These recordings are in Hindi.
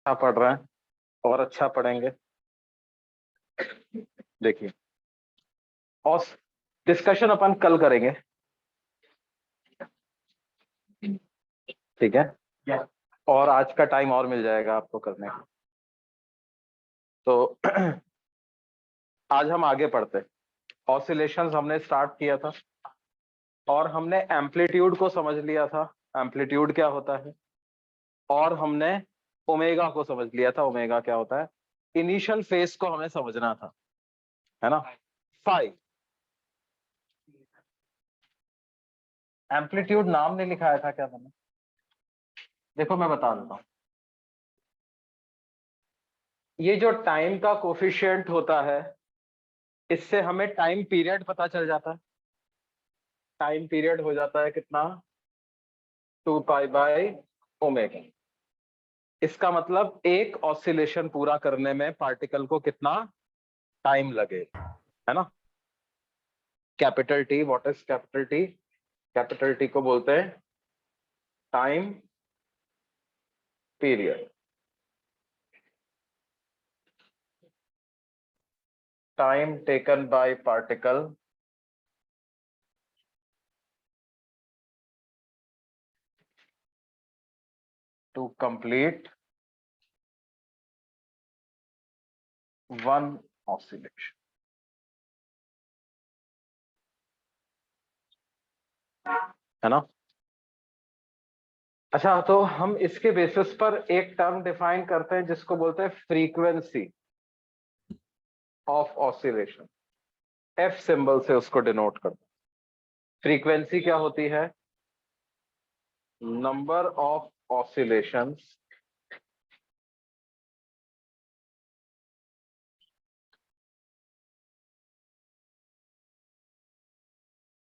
अच्छा पढ़ रहे हैं और अच्छा पढ़ेंगे। देखिए, और डिस्कशन अपन कल करेंगे, ठीक है? और आज का टाइम और मिल जाएगा आपको करने का। तो आज हम आगे बढ़ते। ऑसिलेशंस हमने स्टार्ट किया था और हमने एम्पलीट्यूड को समझ लिया था, एम्पलीट्यूड क्या होता है, और हमने ओमेगा को समझ लिया था, ओमेगा क्या होता है। इनिशियल फेज को हमें समझना था, है ना? फाई एम्पलीट्यूड नाम नहीं लिखाया था क्या मैंने? देखो मैं बता देता हूं। ये जो टाइम का कोफिशिएंट होता है, इससे हमें टाइम पीरियड पता चल जाता है। टाइम पीरियड हो जाता है कितना? 2π/ओमेगा। इसका मतलब एक ऑसिलेशन पूरा करने में पार्टिकल को कितना टाइम लगे, है ना? Capital T, what is capital T? Capital T को बोलते हैं time period. Time taken by particle to complete one oscillation, है ना? अच्छा, तो हम इसके बेसिस पर एक टर्म डिफाइन करते हैं जिसको बोलते हैं frequency of oscillation. F symbol से उसको डिनोट करते हैं। फ्रीक्वेंसी क्या होती है? Number of oscillations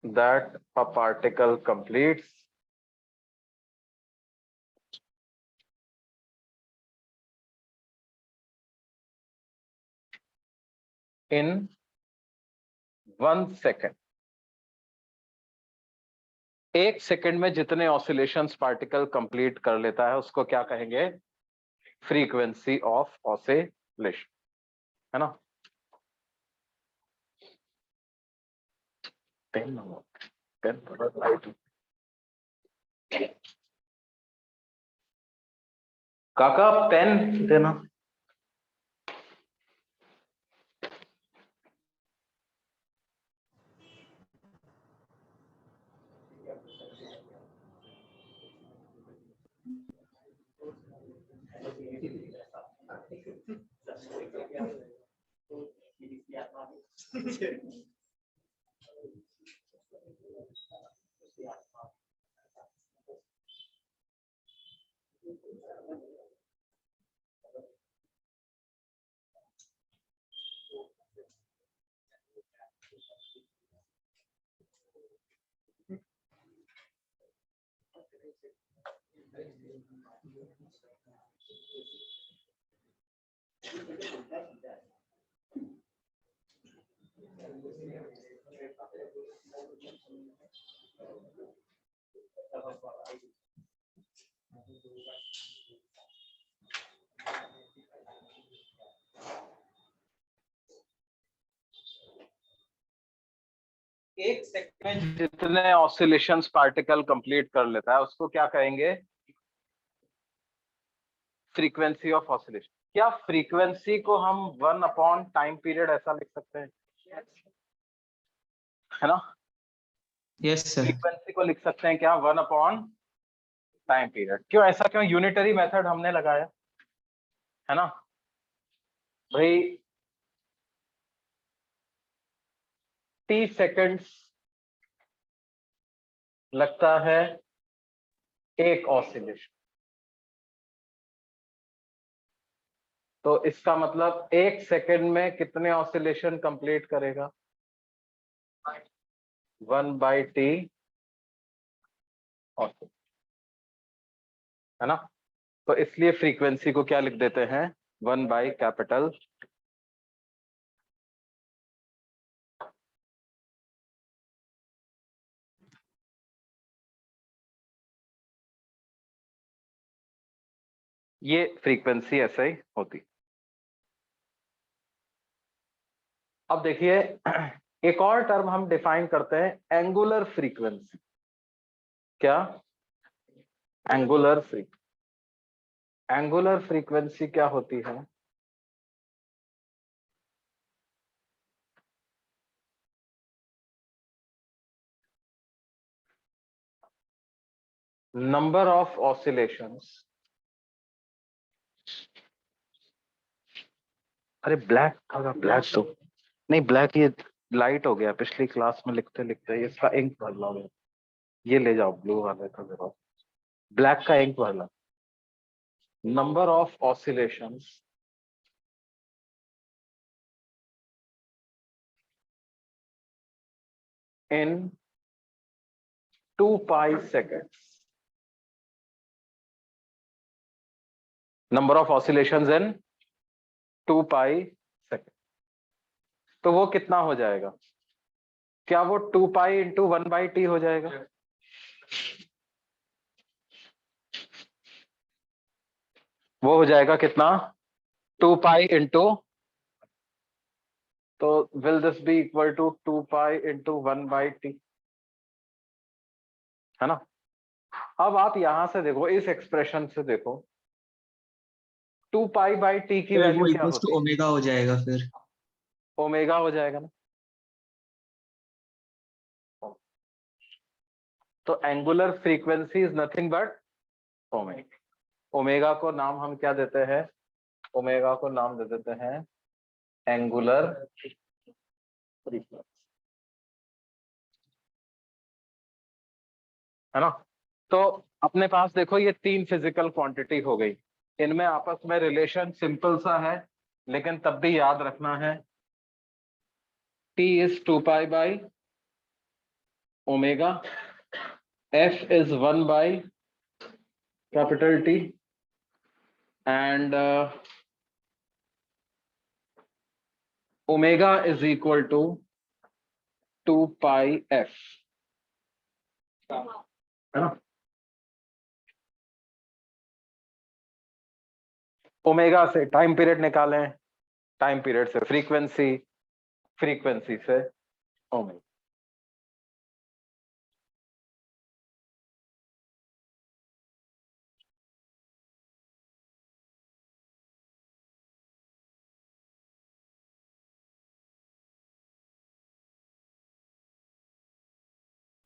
that a particle completes in 1 second. एक सेकेंड में जितने ऑसिलेशंस पार्टिकल कंप्लीट कर लेता है उसको क्या कहेंगे? फ्रीक्वेंसी ऑफ ऑसिलेशन, है ना? पेन पेन काका पेन देना। एक सेकेंड में जितने ऑसिलेशंस पार्टिकल कंप्लीट कर लेता है उसको क्या कहेंगे? Frequency of oscillation. क्या फ्रीक्वेंसी को हम 1/टाइम पीरियड ऐसा लिख सकते हैं, है ना? Yes sir. फ्रीक्वेंसी को लिख सकते हैं क्या? 1/टाइम पीरियड। क्यों ऐसा, क्यों यूनिटरी मेथड हमने लगाया, है ना भाई? टी सेकेंड्स लगता है एक ऑसिलेशन, तो इसका मतलब एक सेकेंड में कितने ऑसिलेशन कंप्लीट करेगा? 1/t, है ना? तो इसलिए फ्रीक्वेंसी को क्या लिख देते हैं? 1/कैपिटल ये फ्रीक्वेंसी ऐसे ही होती। अब देखिए एक और टर्म हम डिफाइन करते हैं, एंगुलर फ्रीक्वेंसी। क्या? एंगुलर फ्रीक्वेंसी क्या होती है? Number of oscillations. अरे ब्लैक था, ब्लैक तो नहीं, ब्लैक ये लाइट हो गया पिछली क्लास में लिखते लिखते, इसका इंक भरना होगा। ये ले जाओ ब्लू वाले का जरा, ब्लैक का इंक भरना। Number of oscillations in 2 pi seconds. Number of oscillations in 2 pi seconds. तो वो कितना हो जाएगा? क्या वो 2 पाई इंटू 1/t हो जाएगा? वो हो जाएगा कितना? 2 पाई इंटू, तो will this be equal to 2 pi into 1/t, है ना? अब आप यहां से देखो, इस एक्सप्रेशन से देखो, 2 पाई बाई टी की फिर वैल्यू वो क्या इक्वल्स टू होती है? ओमेगा हो जाएगा फिर। ओमेगा हो जाएगा ना। तो angular frequency is nothing but omega. Omega को नाम हम क्या देते हैं? ओमेगा को नाम दे देते हैं एंगुलर फ्रीक्वेंसी, है ना? तो अपने पास देखो ये 3 फिजिकल क्वांटिटी हो गई, इनमें आपस में रिलेशन सिंपल सा है, लेकिन तब भी याद रखना है, T is 2 pi by omega, F is 1 by capital T, and omega is equal to 2 pi F, है ना? ओमेगा से टाइम पीरियड निकालें, टाइम पीरियड से फ्रीक्वेंसी, फ्रीक्वेंसी से ओमेगा।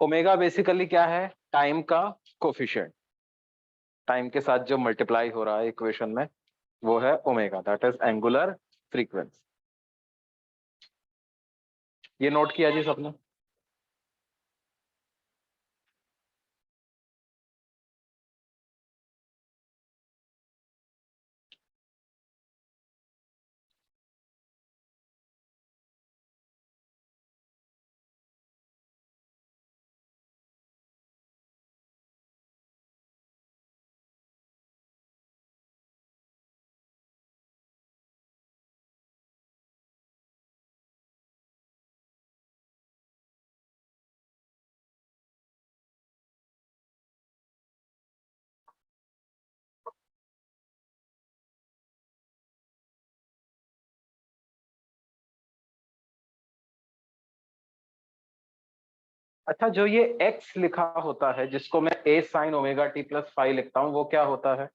ओमेगा बेसिकली क्या है? टाइम का कोफिशिएंट, टाइम के साथ जो मल्टीप्लाई हो रहा है इक्वेशन में, वो है omega, that is angular frequency. ये नोट किया जी सबने? अच्छा, जो ये x लिखा होता है, जिसको मैं a sine omega t plus five लिखता हूं, वो क्या होता है?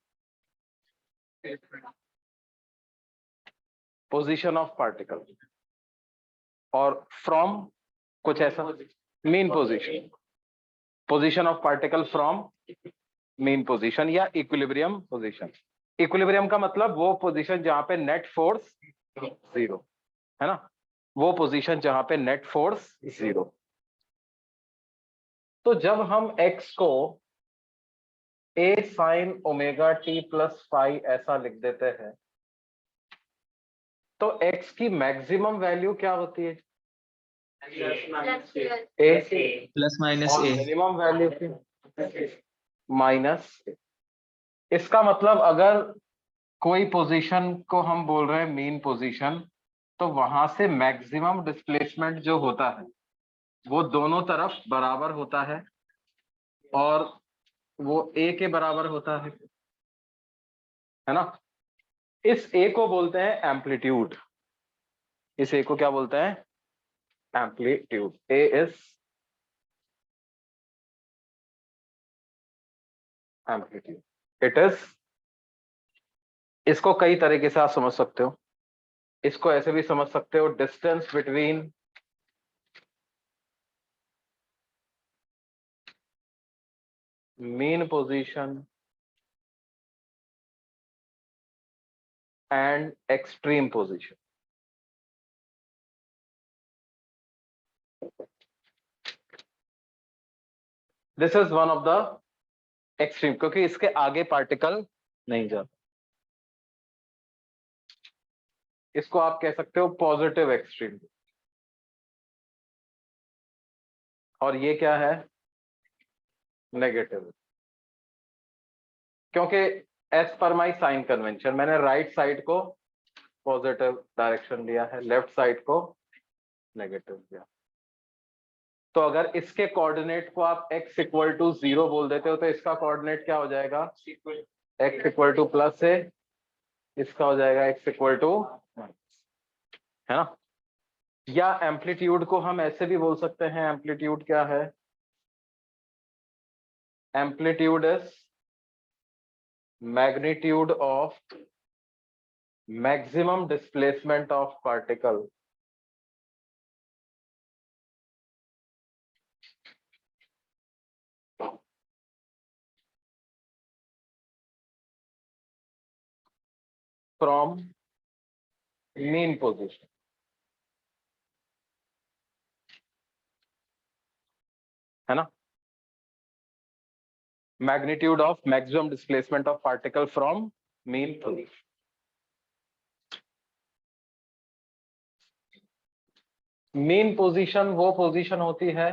पोजीशन ऑफ पार्टिकल, और फ्रॉम कुछ ऐसा, mean position, position of particle from mean position या इक्विलिब्रियम पोजीशन। इक्विलिब्रियम का मतलब वो पोजीशन जहां पे नेट फोर्स जीरो, है ना? वो पोजीशन जहां पे नेट फोर्स जीरो। तो जब हम x को a sine omega t plus five ऐसा लिख देते हैं, तो x की मैक्सिमम वैल्यू क्या होती है? a, प्लस माइनस और ए। मिनिमम वैल्यू की माइनस। इसका मतलब अगर कोई पोजीशन को हम बोल रहे हैं मीन पोजीशन, तो वहां से मैक्सिमम डिस्प्लेसमेंट जो होता है वो दोनों तरफ बराबर होता है, और वो a के बराबर होता है है ना। इस ए को बोलते हैं एम्पलीट्यूड, इस ए को क्या बोलते हैं, amplitude. A is amplitude, it is. इसको कई तरीके से आप समझ सकते हो, इसको ऐसे भी समझ सकते हो, distance between mean position and extreme position. This is one of the extreme, क्योंकि इसके आगे पार्टिकल नहीं जाता। इसको आप कह सकते हो पॉजिटिव एक्सट्रीम, और ये क्या है, नेगेटिव। क्योंकि एज पर माई साइन कन्वेंशन मैंने राइट साइड को पॉजिटिव डायरेक्शन लिया है, लेफ्ट साइड को नेगेटिव लिया। तो अगर इसके कोऑर्डिनेट को आप x इक्वल टू 0 बोल देते हो तो इसका कोऑर्डिनेट क्या हो जाएगा, x इक्वल टू प्लस है, इसका हो जाएगा x इक्वल टू, है ना। या एम्पलीट्यूड को हम ऐसे भी बोल सकते हैं, एम्पलीट्यूड क्या है, amplitude is magnitude of maximum displacement of particle from mean position, है ना। Magnitude of maximum displacement of particle from mean position. Mean position वो पोजीशन होती है,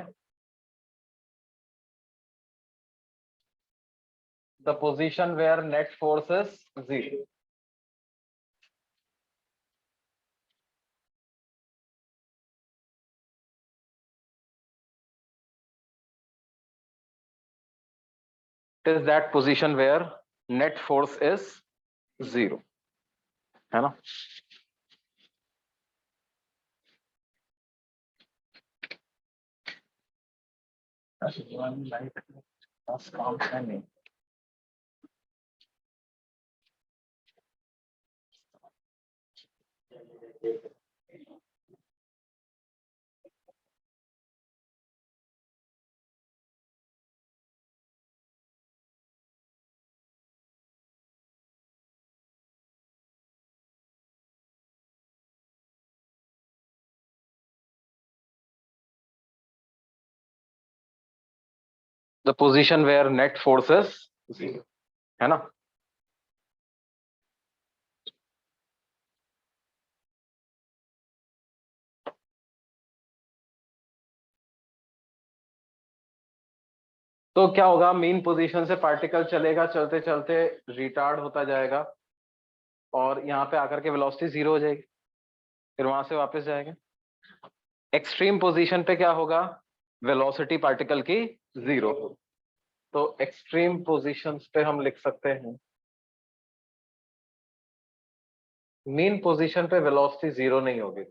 the position where net force is 0. It is that position where net force is 0, है ना। The position where net force is 0, है ना। तो क्या होगा, मीन पोजीशन से पार्टिकल चलेगा, चलते चलते रिटार्ड होता जाएगा और यहाँ पे आकर के वेलोसिटी 0 हो जाएगी, फिर वहां से वापस जाएगा। एक्सट्रीम पोजीशन पे क्या होगा, वेलोसिटी पार्टिकल की 0 हो। तो एक्सट्रीम पोजीशंस पे हम लिख सकते हैं, मीन पोजीशन पे वेलोसिटी 0 नहीं होगी,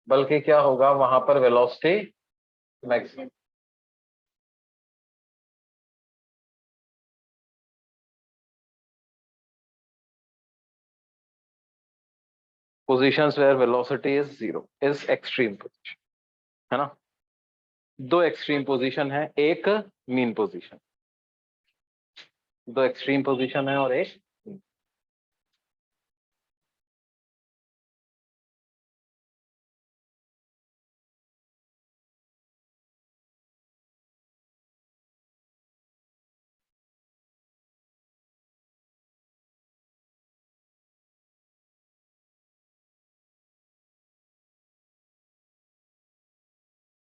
बल्कि क्या होगा, वहां पर velocity maximum. Positions where velocity is 0 is extreme position, है ना। दो एक्सट्रीम पोजीशन है, एक मीन पोजीशन, दो एक्सट्रीम पोजीशन है और एक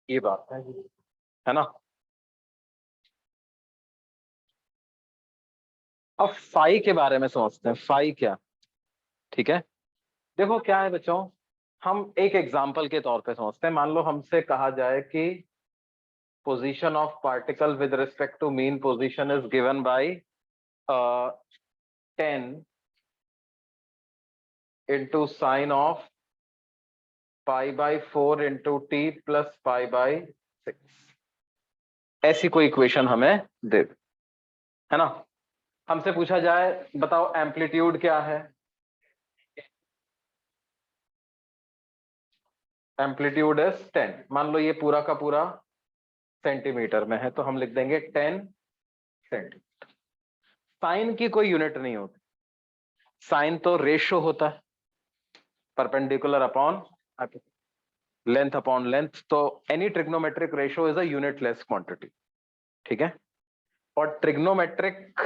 ये बात है ना। अब फाई के बारे में समझते हैं, फाई क्या, ठीक है। देखो क्या है बच्चों, हम एक एग्जांपल के तौर पे समझते हैं। मान लो हमसे कहा जाए कि position of particle with respect to mean position is given by 10 into sine of pi by 4 into t plus pi by 6, ऐसी कोई इक्वेशन हमें दे दे, है ना। हमसे पूछा जाए बताओ एम्पलीट्यूड क्या है, एम्पलीट्यूड इज 10। मान लो ये पूरा का पूरा सेंटीमीटर में है तो हम लिख देंगे 10 सेंटीमीटर। साइन की कोई यूनिट नहीं होती, साइन तो रेशो होता है, perpendicular upon length upon length, तो any trigonometric ratio is a unitless quantity, ठीक है। और ट्रिग्नोमेट्रिक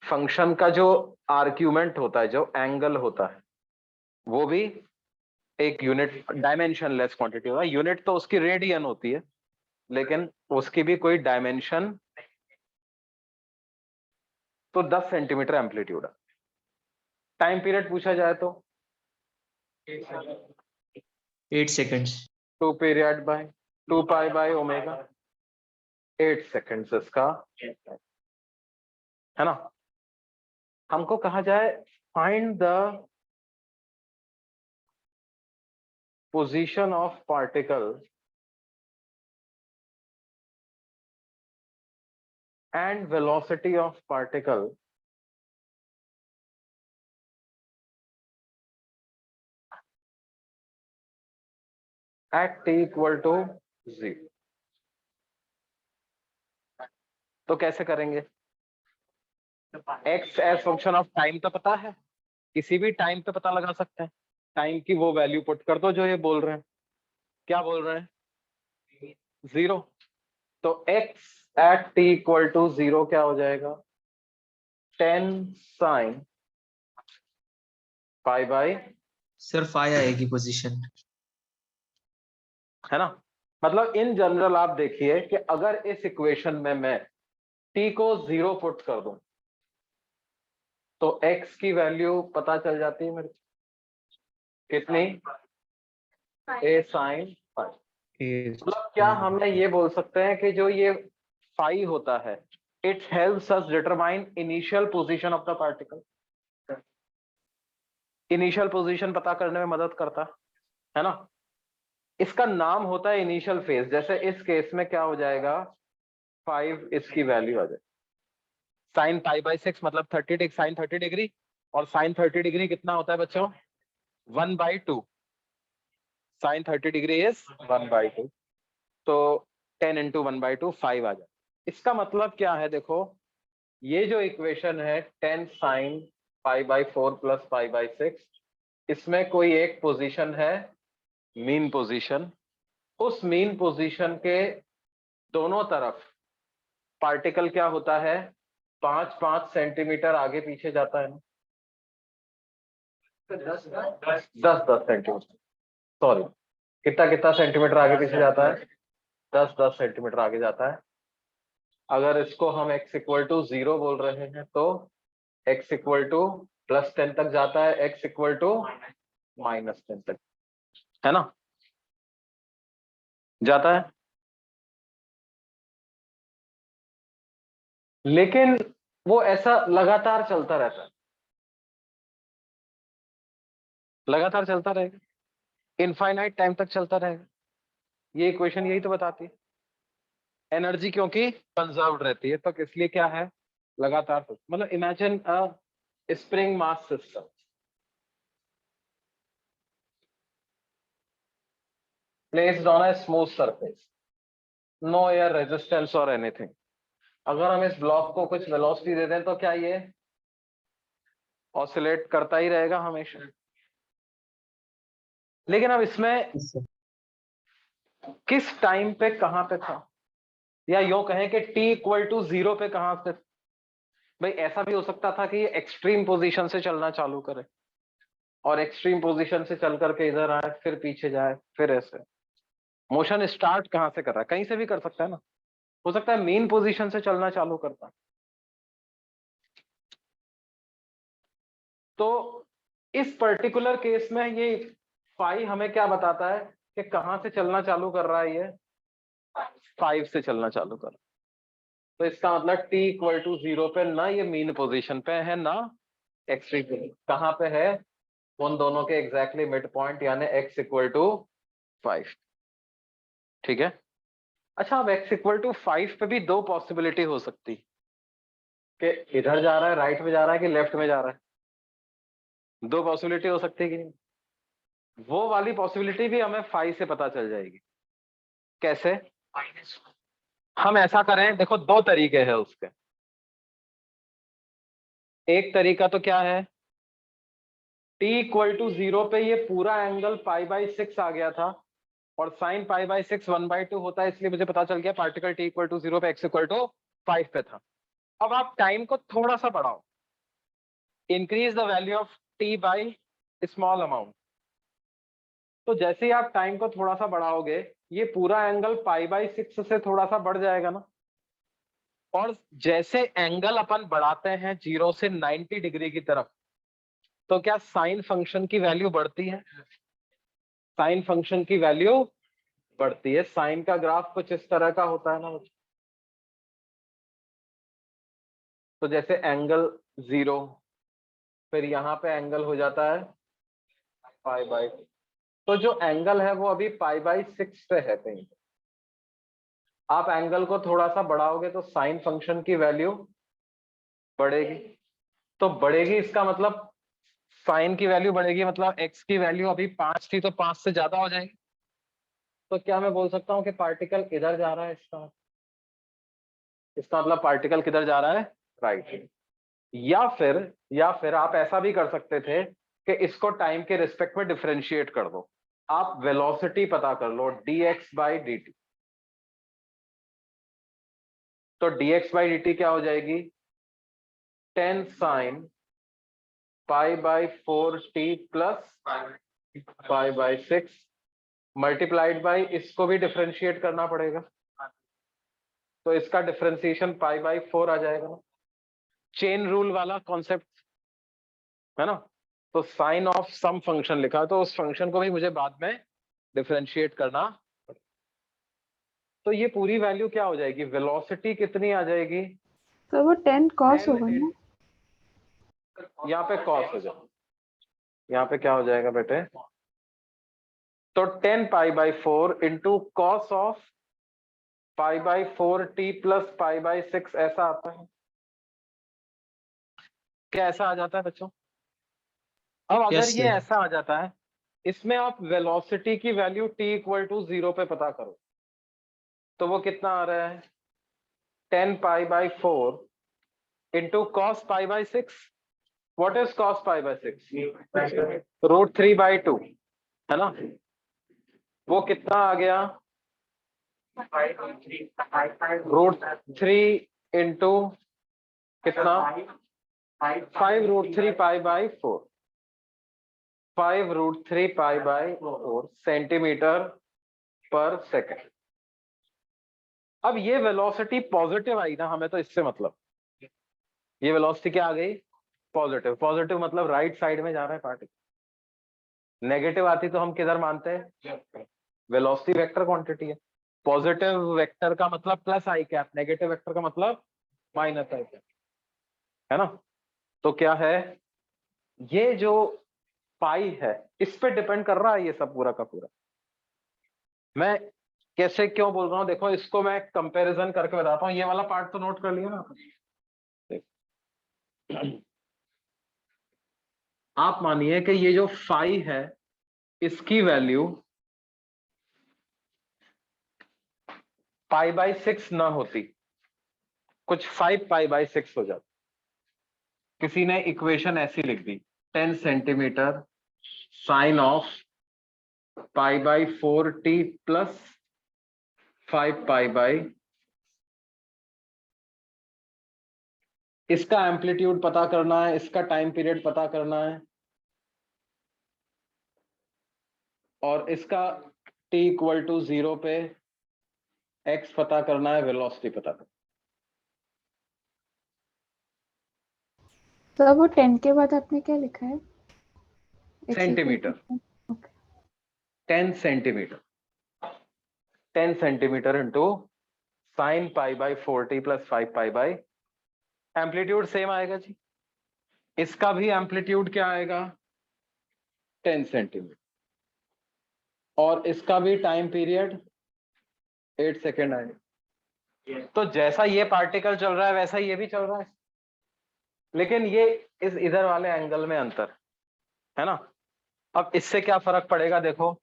फंक्शन का जो आर्ग्यूमेंट होता है, जो एंगल होता है, वो भी एक यूनिट डायमेंशनलेस क्वांटिटी होता है। यूनिट तो उसकी रेडियन होती है, लेकिन उसकी भी कोई डायमेंशन, तो 10 सेंटीमीटर एम्पलीट्यूड है। टाइम पीरियड पूछा जाए तो 8 seconds. 2 period by 2 pi by omega, 8 seconds इसका, है ना। हमको कहा जाए find the position of particle and velocity of particle at t equal to 0। तो कैसे करेंगे, x as function of time तो पता है, किसी भी टाइम पे पता लगा सकते हैं। टाइम की वो वैल्यू पुट कर दो जो ये बोल रहे हैं, क्या बोल रहे हैं, 0। तो x at t equal to 0 क्या हो जाएगा, 10 साइन पाई बाई, सर 5 आएगी पोजीशन। है ना। मतलब इन जनरल आप देखिए कि अगर इस इक्वेशन में मैं t को 0 पुट कर दूं तो x की वैल्यू पता चल जाती है मेरे, कितनी, a साइन फाइव। मतलब क्या हम ये बोल सकते हैं कि जो ये फाई होता है, it helps us determine initial position of the particle, initial position पता करने में मदद करता है ना। इसका नाम होता है इनिशियल फेज। जैसे इस केस में क्या हो जाएगा, 5 इसकी वैल्यू आ जाए, साइन पाई बाई 6 मतलब 30 साइन 30 डिग्री, और साइन 30 डिग्री कितना होता है बच्चों, 1/2, साइन 30 डिग्री इज 1/2, तो 10 इंटू 1/2 5 आ जाए। इसका मतलब क्या है, देखो ये जो इक्वेशन है 10 sign pi by 4 plus pi by 6, इसमें कोई एक पोजीशन है मीन पोजीशन, उस मीन पोजीशन के दोनों तरफ पार्टिकल क्या होता है, 5-5 सेंटीमीटर आगे पीछे जाता है ना, 10-10 सेंटीमीटर, सॉरी, कितना कितना सेंटीमीटर आगे पीछे जाता है, 10-10 सेंटीमीटर आगे जाता है। अगर इसको हम x इक्वल टू 0 बोल रहे हैं तो x इक्वल टू +10 तक जाता है, x इक्वल टू -10 तक, है ना, जाता है। लेकिन वो ऐसा लगातार चलता रहता है, लगातार चलता रहेगा, इनफाइनाइट टाइम तक चलता रहेगा। ये इक्वेशन यही तो बताती है, एनर्जी क्योंकि कंजर्व्ड रहती है, तो इसलिए क्या है, लगातार। मतलब imagine a spring mass system, placed on a smooth surface, no air resistance और एनीथिंग। अगर हम इस ब्लॉक को कुछ वेलोसिटी दे दें तो क्या ये ऑसिलेट करता ही रहेगा हमेशा। लेकिन अब इसमें किस टाइम पे कहां पे था, या यूं कहें कि t इक्वल टू 0 पे कहां पे। भाई ऐसा भी हो सकता था कि ये एक्सट्रीम पोजीशन से चलना चालू करे और एक्सट्रीम पोजीशन से चल करके इधर आए, फिर पीछे जाए, फिर ऐसे। मोशन स्टार्ट कहां से कर रहा है, कहीं से भी कर सकता है ना, हो सकता है मेन पोजीशन से चलना चालू करता। तो इस पर्टिकुलर केस में ये फाई हमें क्या बताता है कि कहां से चलना चालू कर रहा है, ये 5 से चलना चालू कर रहा है। तो इसका मतलब t इक्वल टू 0 पे ना ये मीन पोजीशन पे है ना एक्सट्रीम पे, कहाँ पे है, उन दोनों के एग्जैक्टली मिड पॉइंट यानी x इक्वल टू 5। ठीक है, अच्छा अब x इक्वल टू 5 पे भी दो पॉसिबिलिटी हो सकती कि इधर जा रहा है, राइट में जा रहा है कि लेफ्ट में जा रहा है। दो पॉसिबिलिटी हो सकती है कि नहीं, वो वाली पॉसिबिलिटी भी हमें 5 से पता चल जाएगी। कैसे, हम ऐसा करें, देखो दो तरीके हैं उसके। एक तरीका तो क्या है, t इक्वल टू 0 पे ये पूरा एंगल π/6 आ गया था और साइन π/6 1/2 होता है, इसलिए मुझे पता चल गया पार्टिकल t इक्वल टू 0 पे x इक्वल टू 5 पे था। अब आप टाइम को थोड़ा सा बढ़ाओ, increase the value of t by small amount. तो जैसे ही आप टाइम को थोड़ा सा बढ़ाओगे ये पूरा एंगल π/6 से थोड़ा सा बढ़ जाएगा ना, और जैसे एंगल अपन बढ़ाते हैं 0 से 90 डिग्री की तरफ, तो क्या साइन फंक्शन की वैल्यू बढ़ती है, साइन फंक्शन की वैल्यू बढ़ती है। साइन का ग्राफ कुछ इस तरह का होता है ना, तो जैसे एंगल 0, फिर यहां पे एंगल हो जाता है π/, तो जो एंगल है वो अभी π/6 पे है कहीं पे। आप एंगल को थोड़ा सा बढ़ाओगे तो साइन फंक्शन की वैल्यू बढ़ेगी, तो बढ़ेगी इसका मतलब साइन की वैल्यू बढ़ेगी, मतलब एक्स की वैल्यू अभी 5 थी तो 5 से ज्यादा हो जाएगी। तो क्या मैं बोल सकता हूँ कि पार्टिकल इधर जा रहा है, इसका मतलब पार्टिकल किधर जा रहा है, राइट। या फिर आप ऐसा भी कर सकते थे कि इसको टाइम के रिस्पेक्ट में डिफरेंशिएट कर दो, आप वेलोसिटी पता कर लो dx/dt। तो dx/dt क्या हो जाएगी, 10 sin π/4t plus π/6 multiplied by, इसको भी डिफरेंशिएट करना पड़ेगा, तो इसका डिफरेंशिएशन π/4 आ जाएगा ना, चेन रूल वाला कॉन्सेप्ट है ना। तो साइन ऑफ सम फंक्शन लिखा तो उस फंक्शन को भी मुझे बाद में डिफरेंशिएट करना। तो ये पूरी वैल्यू क्या हो जाएगी, वेलोसिटी कितनी आ जाएगी, तो वो 10 कॉस 10 होगा ना, यहाँ पे कॉस हो जाएगा, यहाँ पे क्या हो जाएगा बेटे, तो 10 π/4 into cos of π/4t plus π/6 ऐसा आता है। क्या ऐसा आ जाता है बच्चों। अब अगर Yes, ये sir. ऐसा आ जाता है, इसमें आप वेलोसिटी की वैल्यू t इक्वल टू 0 पे पता करो, तो वो कितना आ रहा है, 10 π/4 into cos π/6। What is cos π/6, √3/2 है ना। वो कितना आ गया, √3 इंटू कितना, 5√3π/4, 5√3π/4 सेंटीमीटर पर सेकेंड। अब ये वेलोसिटी पॉजिटिव आई ना, हमें तो इससे मतलब, ये वेलोसिटी क्या आ गई, पॉजिटिव। पॉजिटिव मतलब राइट साइड में जा रहा है पार्टिकल, नेगेटिव आती तो हम किधर मानते हैं, वेलोसिटी वेक्टर क्वांटिटी है। पॉजिटिव वेक्टर का मतलब प्लस आई कैप, नेगेटिव वेक्टर का मतलब माइनस आई कैप, है ना। तो क्या है, ये जो पाई है इस पे डिपेंड कर रहा है ये सब पूरा का पूरा। मैं कैसे क्यों बोल रहा हूं, देखो इसको मैं कंपैरिजन करके बताता हूं, ये वाला पार्ट तो नोट कर लिया ना आपने। आप मानिए कि ये जो फाई है इसकी वैल्यू π/6 ना होती, कुछ 5 π/6 हो जाता, किसी ने इक्वेशन ऐसी लिख दी, 10 centimetre sine of π/4t plus 5π/, इसका एम्पलीट्यूड पता करना है, इसका टाइम पीरियड पता करना है, और इसका t इक्वल टू 0 पे x पता करना है, वेलोसिटी पता करना। तो अब वो 10 के बाद आपने क्या लिखा है, centimetre, 10 centimetre, 10 centimetre into sin pi by 4t plus 5 pi by, amplitude same आएगा जी, इसका भी एम्पलीट्यूड क्या आएगा 10 सेंटीमीटर, और इसका भी टाइम पीरियड 8 सेकेंड आएगा। तो जैसा ये पार्टिकल चल रहा है वैसा ये भी चल रहा है, लेकिन ये इस इधर वाले एंगल में अंतर है ना। अब इससे क्या फर्क पड़ेगा, देखो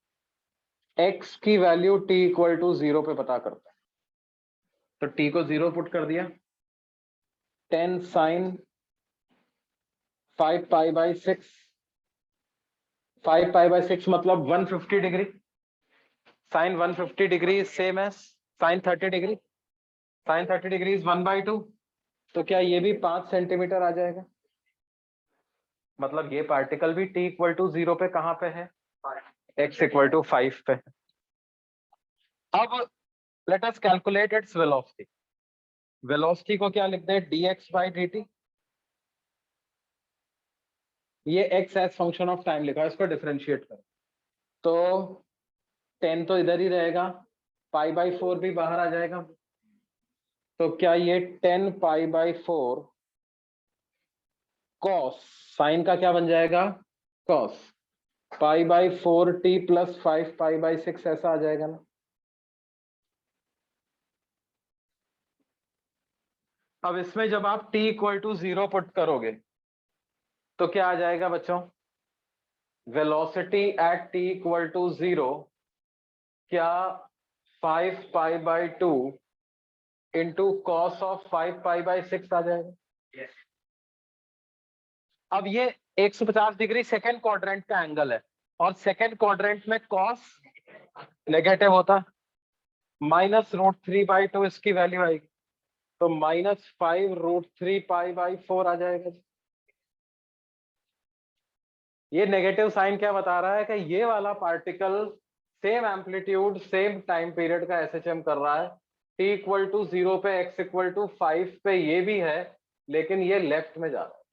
x की वैल्यू t इक्वल टू 0 पे पता करते हैं, तो t को 0 पुट कर दिया, 10 sine 5 pi by 6, 5 pi by 6 मतलब 150 degree, sine 150 degree same as sine 30 degree, sine 30 degree is 1/2, तो क्या ये भी 5 सेंटीमीटर आ जाएगा, मतलब ये पार्टिकल भी t इक्वल टू 0 पे कहां पे है, x इक्वल टू 5 पे है। अब let us calculate its velocity, velocity को क्या लिखते हैं dx बाई dt, ये x as function of time लिखा है, इसको डिफरेंशिएट करो, तो 10 तो इधर ही रहेगा, पाई बाई 4 भी बाहर आ जाएगा, तो क्या ये 10 पाई बाई 4 कॉस, साइन का क्या बन जाएगा cos pi by 4t plus 5 pi by 6 ऐसा आ जाएगा ना। अब इसमें जब आप t इक्वल टू 0 पुट करोगे तो क्या आ जाएगा बच्चों, velocity at t equal to 0 क्या 5 pi by 2 into cos of 5 pi by 6 आ जाएगा। अब ये 150 डिग्री सेकेंड क्वाड्रेंट का एंगल है, और सेकेंड क्वाड्रेंट में कॉस नेगेटिव होता, -√3/2 इसकी वैल्यू आएगी, तो -5√3 पाई बाई 4 आ जाएगा। ये नेगेटिव साइन क्या बता रहा है कि ये वाला particle same amplitude same time period का एसएचएम कर रहा है, t इक्वल टू 0 पे x इक्वल टू 5 पे ये भी है, लेकिन ये लेफ्ट में जा रहा है,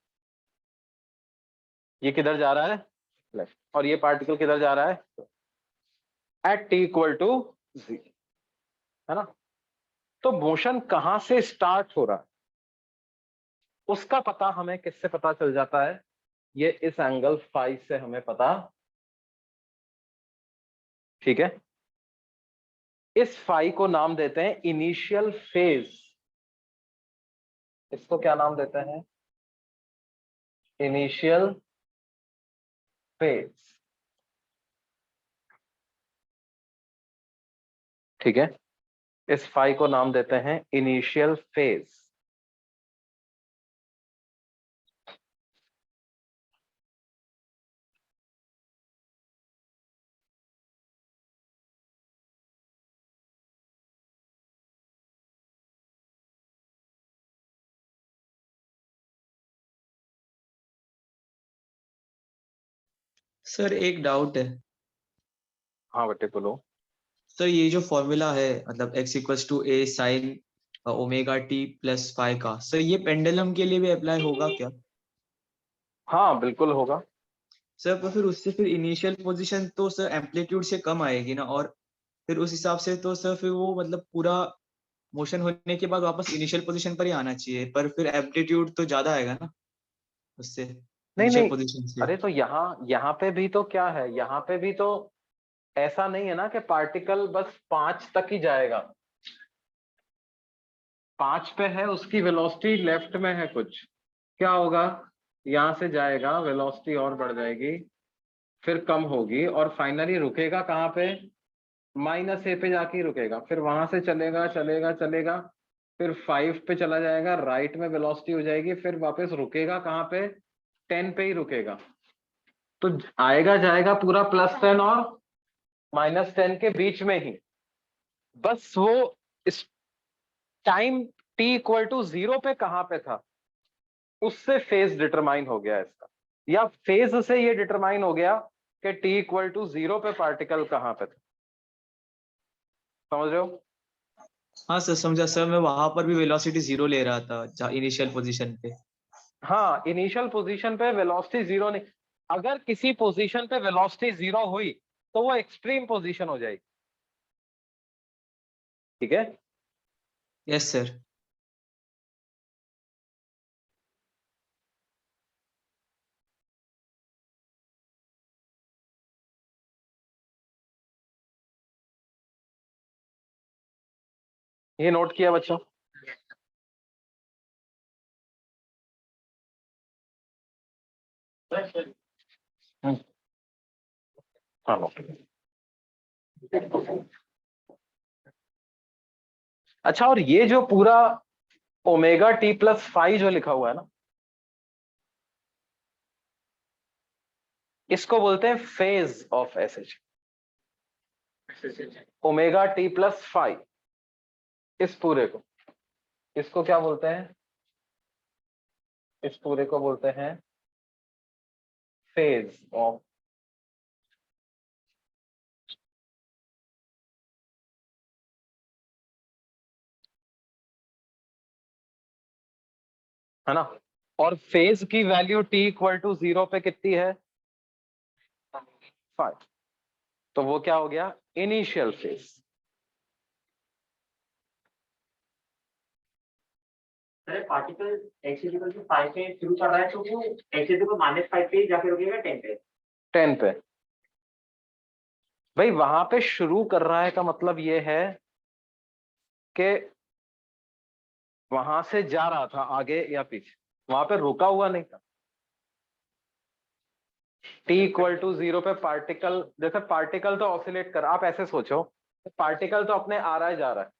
ये किधर जा रहा है लेफ्ट, और ये पार्टिकल किधर जा रहा है एट t इक्वल टू 0, है ना। तो मोशन कहां से स्टार्ट हो रहा है उसका पता हमें किससे पता चल जाता है, ये इस एंगल फाई से हमें पता, ठीक है। इस फाई को नाम देते हैं इनिशियल फेज, इसको क्या नाम देते हैं इनिशियल फेज, ठीक है। इस फाई को नाम देते हैं इनिशियल फेज। सर एक डाउट है। हाँ बेटे बोलो। सर ये जो फॉर्मूला है मतलब x equals to a sine omega t plus five का, सर ये पेंडुलम के लिए भी अप्लाई होगा क्या? हाँ बिल्कुल होगा। सर तो फिर उससे फिर इनिशियल पोजीशन तो सर एम्पलीट्यूड से कम आएगी ना, और फिर उस हिसाब से तो सर फिर वो मतलब पूरा मोशन होने के बाद वापस इनिशियल पोजीशन पर ही आना चाहिए, पर फिर एम्पलीट्यूड तो ज्यादा आएगा ना उससे, नहीं इनिशियल नहीं, पोजीशन से। अरे तो यहाँ पे भी तो क्या है, यहाँ पे भी तो ऐसा नहीं है ना कि पार्टिकल बस 5 तक ही जाएगा, 5 पे है उसकी वेलोसिटी लेफ्ट में है, कुछ क्या होगा यहां से जाएगा वेलोसिटी और बढ़ जाएगी, फिर कम होगी और फाइनली रुकेगा कहाँ पे -a पे जाके ही रुकेगा, फिर वहां से चलेगा चलेगा चलेगा, फिर 5 पे चला जाएगा, राइट में वेलोसिटी हो जाएगी, फिर वापस रुकेगा कहाँ पे 10 पे ही रुकेगा, तो आएगा जाएगा पूरा +10 और -10 के बीच में ही, बस वो इस टाइम t इक्वल टू 0 पे कहां पे था उससे फेज डिटरमाइन हो गया इसका, या फेज से ये डिटरमाइन हो गया कि t इक्वल टू 0 पे पार्टिकल कहां पे था, समझ रहे हो। हाँ सर समझा सर, मैं वहां पर भी वेलोसिटी 0 ले रहा था जहाँ इनिशियल पोजीशन पे। हाँ इनिशियल पोजीशन पे वेलोसिटी 0 नहीं, अगर किसी पोजीशन पे वेलोसिटी 0 हुई तो वो एक्सट्रीम पोजीशन हो जाएगी, ठीक है। Yes sir. ये नोट किया बच्चों? हाँ नोट। अच्छा, और ये जो पूरा ओमेगा टी प्लस फाइव जो लिखा हुआ है ना, इसको बोलते हैं phase of SH. Omega t plus five, इस पूरे को, इसको क्या बोलते हैं? इस पूरे को बोलते हैं फेज ऑफ, है ना? और फेज की वैल्यू t इक्वल टू 0 पे कितनी है? 5। तो वो क्या हो गया? Initial phase. Particle x equal to 5 पे शुरू कर रहा है, तो वो x इक्वल -5 पे जाके रुकेगा 10 पे? 10 पे। भाई वहां पे शुरू कर रहा है का मतलब ये है कि वहां से जा रहा था आगे या पीछे, वहां पे रुका हुआ नहीं था। t इक्वल टू 0 पे पार्टिकल, जैसे पार्टिकल तो ऑसिलेट कर, आप ऐसे सोचो, पार्टिकल तो अपने आ रहा है जा रहा है।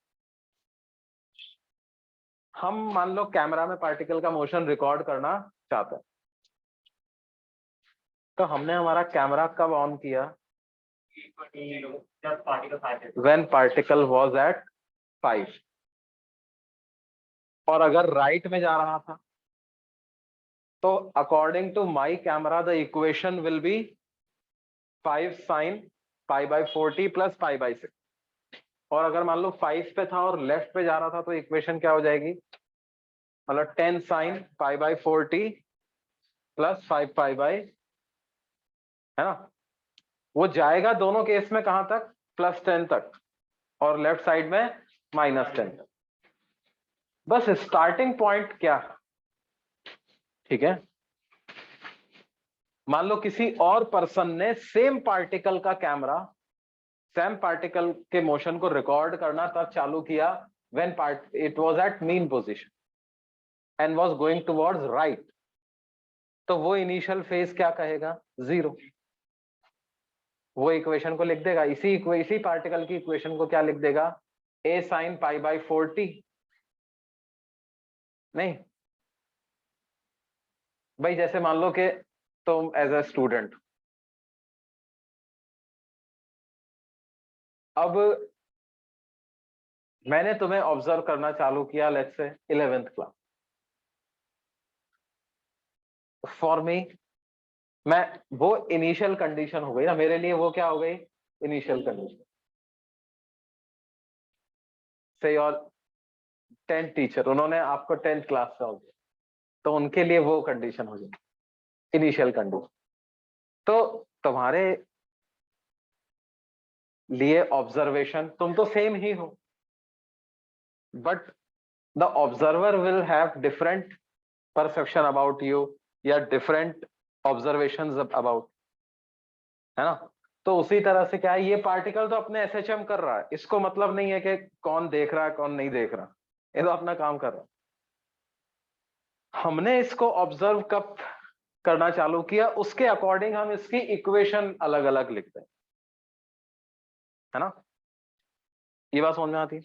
हम मान लो कैमरा में पार्टिकल का मोशन रिकॉर्ड करना चाहते हैं, तो हमने हमारा कैमरा कब ऑन किया? जब पार्टिकल 5 पे। When particle was at 5। और अगर राइट में जा रहा था तो according to my camera the equation will be 5 sine pi by 40 plus pi by 6। और अगर मान लो 5 पे था और लेफ्ट पे जा रहा था तो इक्वेशन क्या हो जाएगी? मतलब 10 sign pi by 40 plus 5 pi by, है ना? वो जाएगा दोनों केस में कहां तक? +10 तक, और लेफ्ट साइड में -10 तक। बस स्टार्टिंग पॉइंट क्या, ठीक है? मान लो किसी और पर्सन ने सेम पार्टिकल का कैमरा, सेम पार्टिकल के मोशन को रिकॉर्ड करना तब चालू किया when it was at mean position and was going towards right. तो वो इनिशियल फेज क्या कहेगा? 0। वो इक्वेशन को लिख देगा, इसी पार्टिकल की इक्वेशन को क्या लिख देगा? a sign pi by 40। नहीं भाई, जैसे मान लो कि तुम एज अ स्टूडेंट, अब मैंने तुम्हें ऑब्जर्व करना चालू किया, let's say 11th class. For me, मैं, वो इनिशियल कंडीशन हो गई ना मेरे लिए, वो क्या हो गई? Initial condition. से योर 10th टीचर, उन्होंने आपको 10th क्लास का हो गया, तो उनके लिए वो कंडीशन हो जाएगी इनिशियल कंडीशन। तो तुम्हारे लिए ऑब्जर्वेशन, तुम तो सेम ही हो, but the observer will have different perception about you, या डिफरेंट ऑब्जर्वेशंस अबाउट, है ना? तो उसी तरह से क्या है, ये पार्टिकल तो अपने एसएचएम कर रहा है, इसको मतलब नहीं है कि कौन देख रहा है कौन नहीं देख रहा, ये तो अपना काम कर रहा है। हमने इसको ऑब्जर्व कब करना चालू किया, उसके अकॉर्डिंग हम इसकी इक्वेशन अलग अलग लिखते हैं, है ना? ये बात समझ में आती है?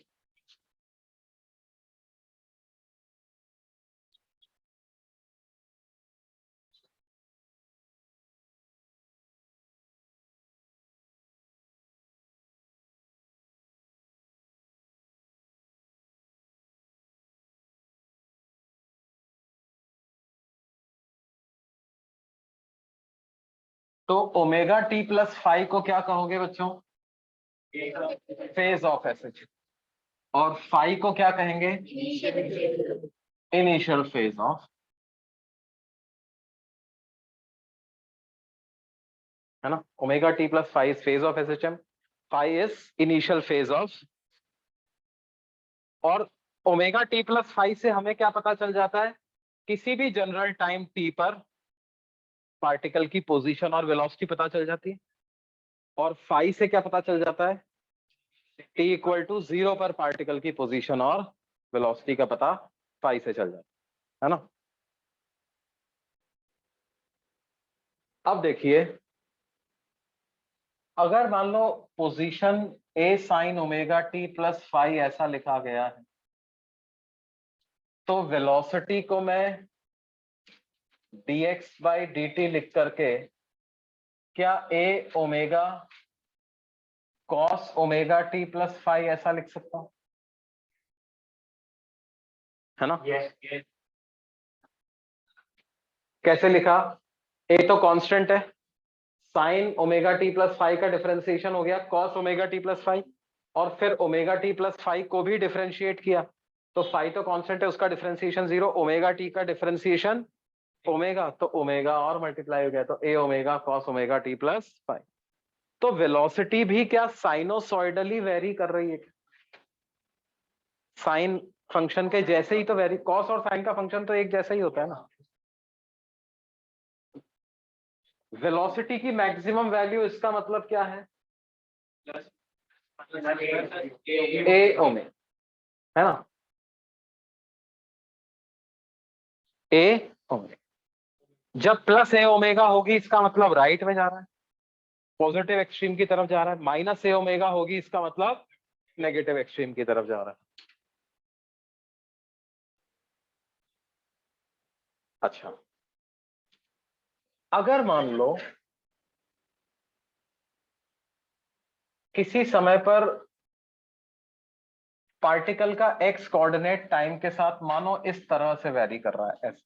तो ओमेगा टी प्लस 5 को क्या कहोगे बच्चों? Phase of SH. और 5 को क्या कहेंगे? इनिशियल फेज ऑफ, है ना? Omega t plus 5 phase of SHM, 5 is initial phase of. और ओमेगा टी प्लस 5 से हमें क्या पता चल जाता है, किसी भी जनरल टाइम टी पर पार्टिकल की पोजीशन और वेलोसिटी पता चल जाती है। और 5 से क्या पता चल जाता है, t इक्वल टू 0 पर पार्टिकल की पोजीशन और वेलोसिटी का पता 5 से चल जाता है ना। अब देखिए, अगर मान लो position a sin omega t plus 5 ऐसा लिखा गया है, तो वेलोसिटी को मैं dx बाई dt लिख करके क्या a omega cos omega t plus 5 ऐसा लिख सकता हूं, है ना। yes कैसे लिखा, a तो कांस्टेंट है, साइन ओमेगा टी प्लस 5 का डिफरेंशिएशन हो गया कॉस ओमेगा टी प्लस 5, और फिर ओमेगा टी प्लस 5 को भी डिफरेंशिएट किया, तो 5 तो कांस्टेंट है, उसका डिफरेंशिएशन 0, ओमेगा टी का डिफरेंशिएशन ओमेगा, तो ओमेगा और मल्टीप्लाई हो गया, तो a omega cos omega t plus 5। तो वेलोसिटी भी क्या साइनोसॉइडली वेरी कर रही है, साइन फंक्शन के जैसे ही तो वेरी, कॉस और साइन का फंक्शन तो एक जैसा ही होता है ना। वेलोसिटी की मैक्सिमम वैल्यू, इसका मतलब क्या है, ए ओमेगा, है ना, ए ओमेगा। जब प्लस ए ओमेगा होगी इसका मतलब राइट में जा रहा है, पॉजिटिव एक्सट्रीम की तरफ जा रहा है, माइनस ए ओमेगा होगी इसका मतलब नेगेटिव एक्सट्रीम की तरफ जा रहा है। अच्छा, अगर मान लो किसी समय पर पार्टिकल का एक्स कोऑर्डिनेट टाइम के साथ मानो इस तरह से वैरी कर रहा है, ऐसे,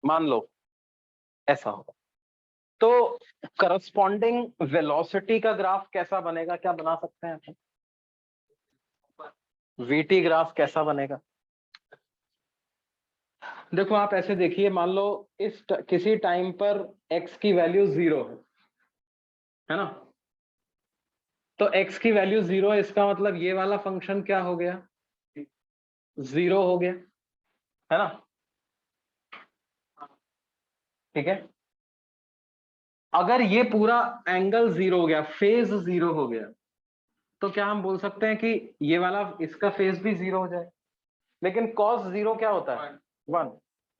मान लो ऐसा होगा, तो करस्पॉन्डिंग वेलोसिटी का ग्राफ कैसा बनेगा, क्या बना सकते हैं अपन, वीटी ग्राफ कैसा बनेगा। देखो आप ऐसे देखिए, मान लो इस किसी टाइम पर x की वैल्यू 0 है ना, तो x की वैल्यू 0 है, इसका मतलब ये वाला फंक्शन क्या हो गया, 0 हो गया, है ना, ठीक है। अगर ये पूरा एंगल 0 हो गया, फेज 0 हो गया, तो क्या हम बोल सकते हैं कि ये वाला इसका फेज भी 0 हो जाए, लेकिन cos 0 क्या होता है 1,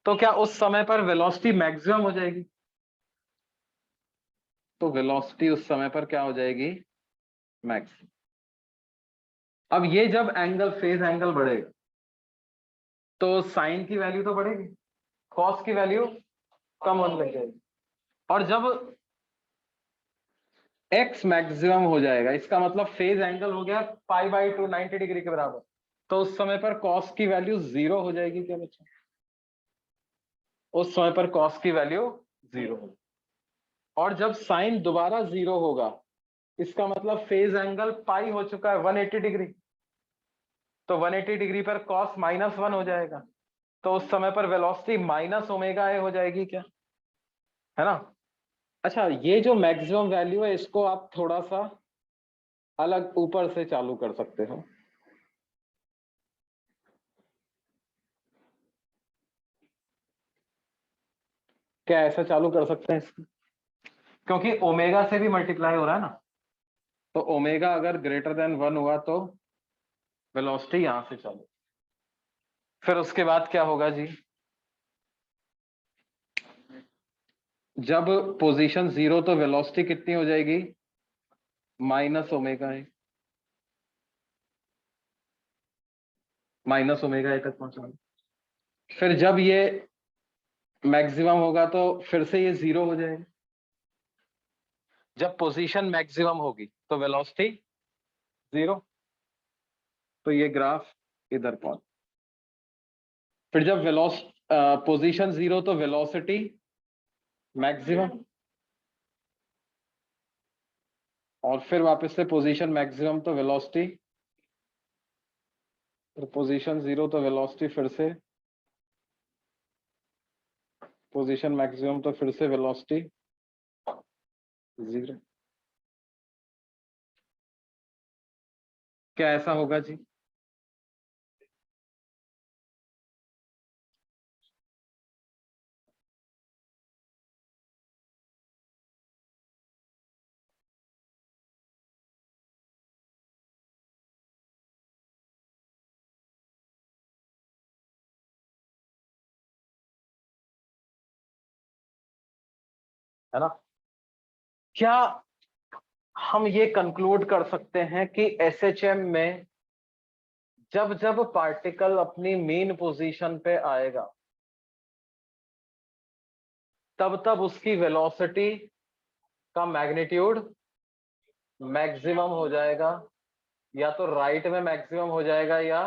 तो क्या उस समय पर वेलोसिटी मैक्सिमम हो जाएगी, तो वेलोसिटी उस समय पर क्या हो जाएगी, मैक्सिमम। अब ये जब एंगल फेज एंगल बढ़ेगा तो साइन की वैल्यू तो बढ़ेगी, कॉस की वैल्यू कम होने लग जाएगी, और जब x मैक्सिमम हो जाएगा, इसका मतलब फेज एंगल हो गया π/2 90 डिग्री के बराबर, तो उस समय पर कॉस की वैल्यू 0 हो जाएगी क्या बच्चा, उस समय पर कॉस की वैल्यू 0 होगी। और जब साइन दोबारा 0 होगा, इसका मतलब फेज एंगल पाई हो चुका है 180 डिग्री, तो 180 डिग्री पर कॉस -1 हो जाएगा, तो उस समय पर वेलोसिटी माइनस ओमेगा ए हो जाएगी क्या, है ना। अच्छा, ये जो मैक्सिमम वैल्यू है इसको आप थोड़ा सा अलग ऊपर से चालू कर सकते हो, क्या ऐसा चालू कर सकते हैं इसको, क्योंकि ओमेगा से भी मल्टीप्लाई हो रहा है ना, तो ओमेगा अगर ग्रेटर देन 1 हुआ तो वेलोसिटी यहां से चालू, फिर उसके बाद क्या होगा जी, जब पोजीशन 0 तो वेलोसिटी कितनी हो जाएगी, minus omega A, minus omega ए तक पहुंचाएंगे। फिर जब ये मैक्सिमम होगा तो फिर से ये 0 हो जाएगा, जब पोजीशन मैक्सिमम होगी तो वेलोसिटी 0, तो ये ग्राफ इधर पहुंच। फिर जब पोजीशन 0 तो वेलोसिटी मैक्सिमम, और फिर वापस से पोजीशन मैक्सिमम तो वेलोसिटी, फिर पोजीशन 0 तो वेलोसिटी फिर से, पोजीशन मैक्सिमम तो फिर से वेलोसिटी 0। क्या ऐसा होगा जी? है ना? क्या हम ये कंक्लूड कर सकते हैं कि एसएचएम में जब जब पार्टिकल अपनी मेन पोजीशन पे आएगा तब तब उसकी वेलोसिटी का मैग्नीट्यूड मैक्सिमम हो जाएगा, या तो राइट में मैक्सिमम हो जाएगा या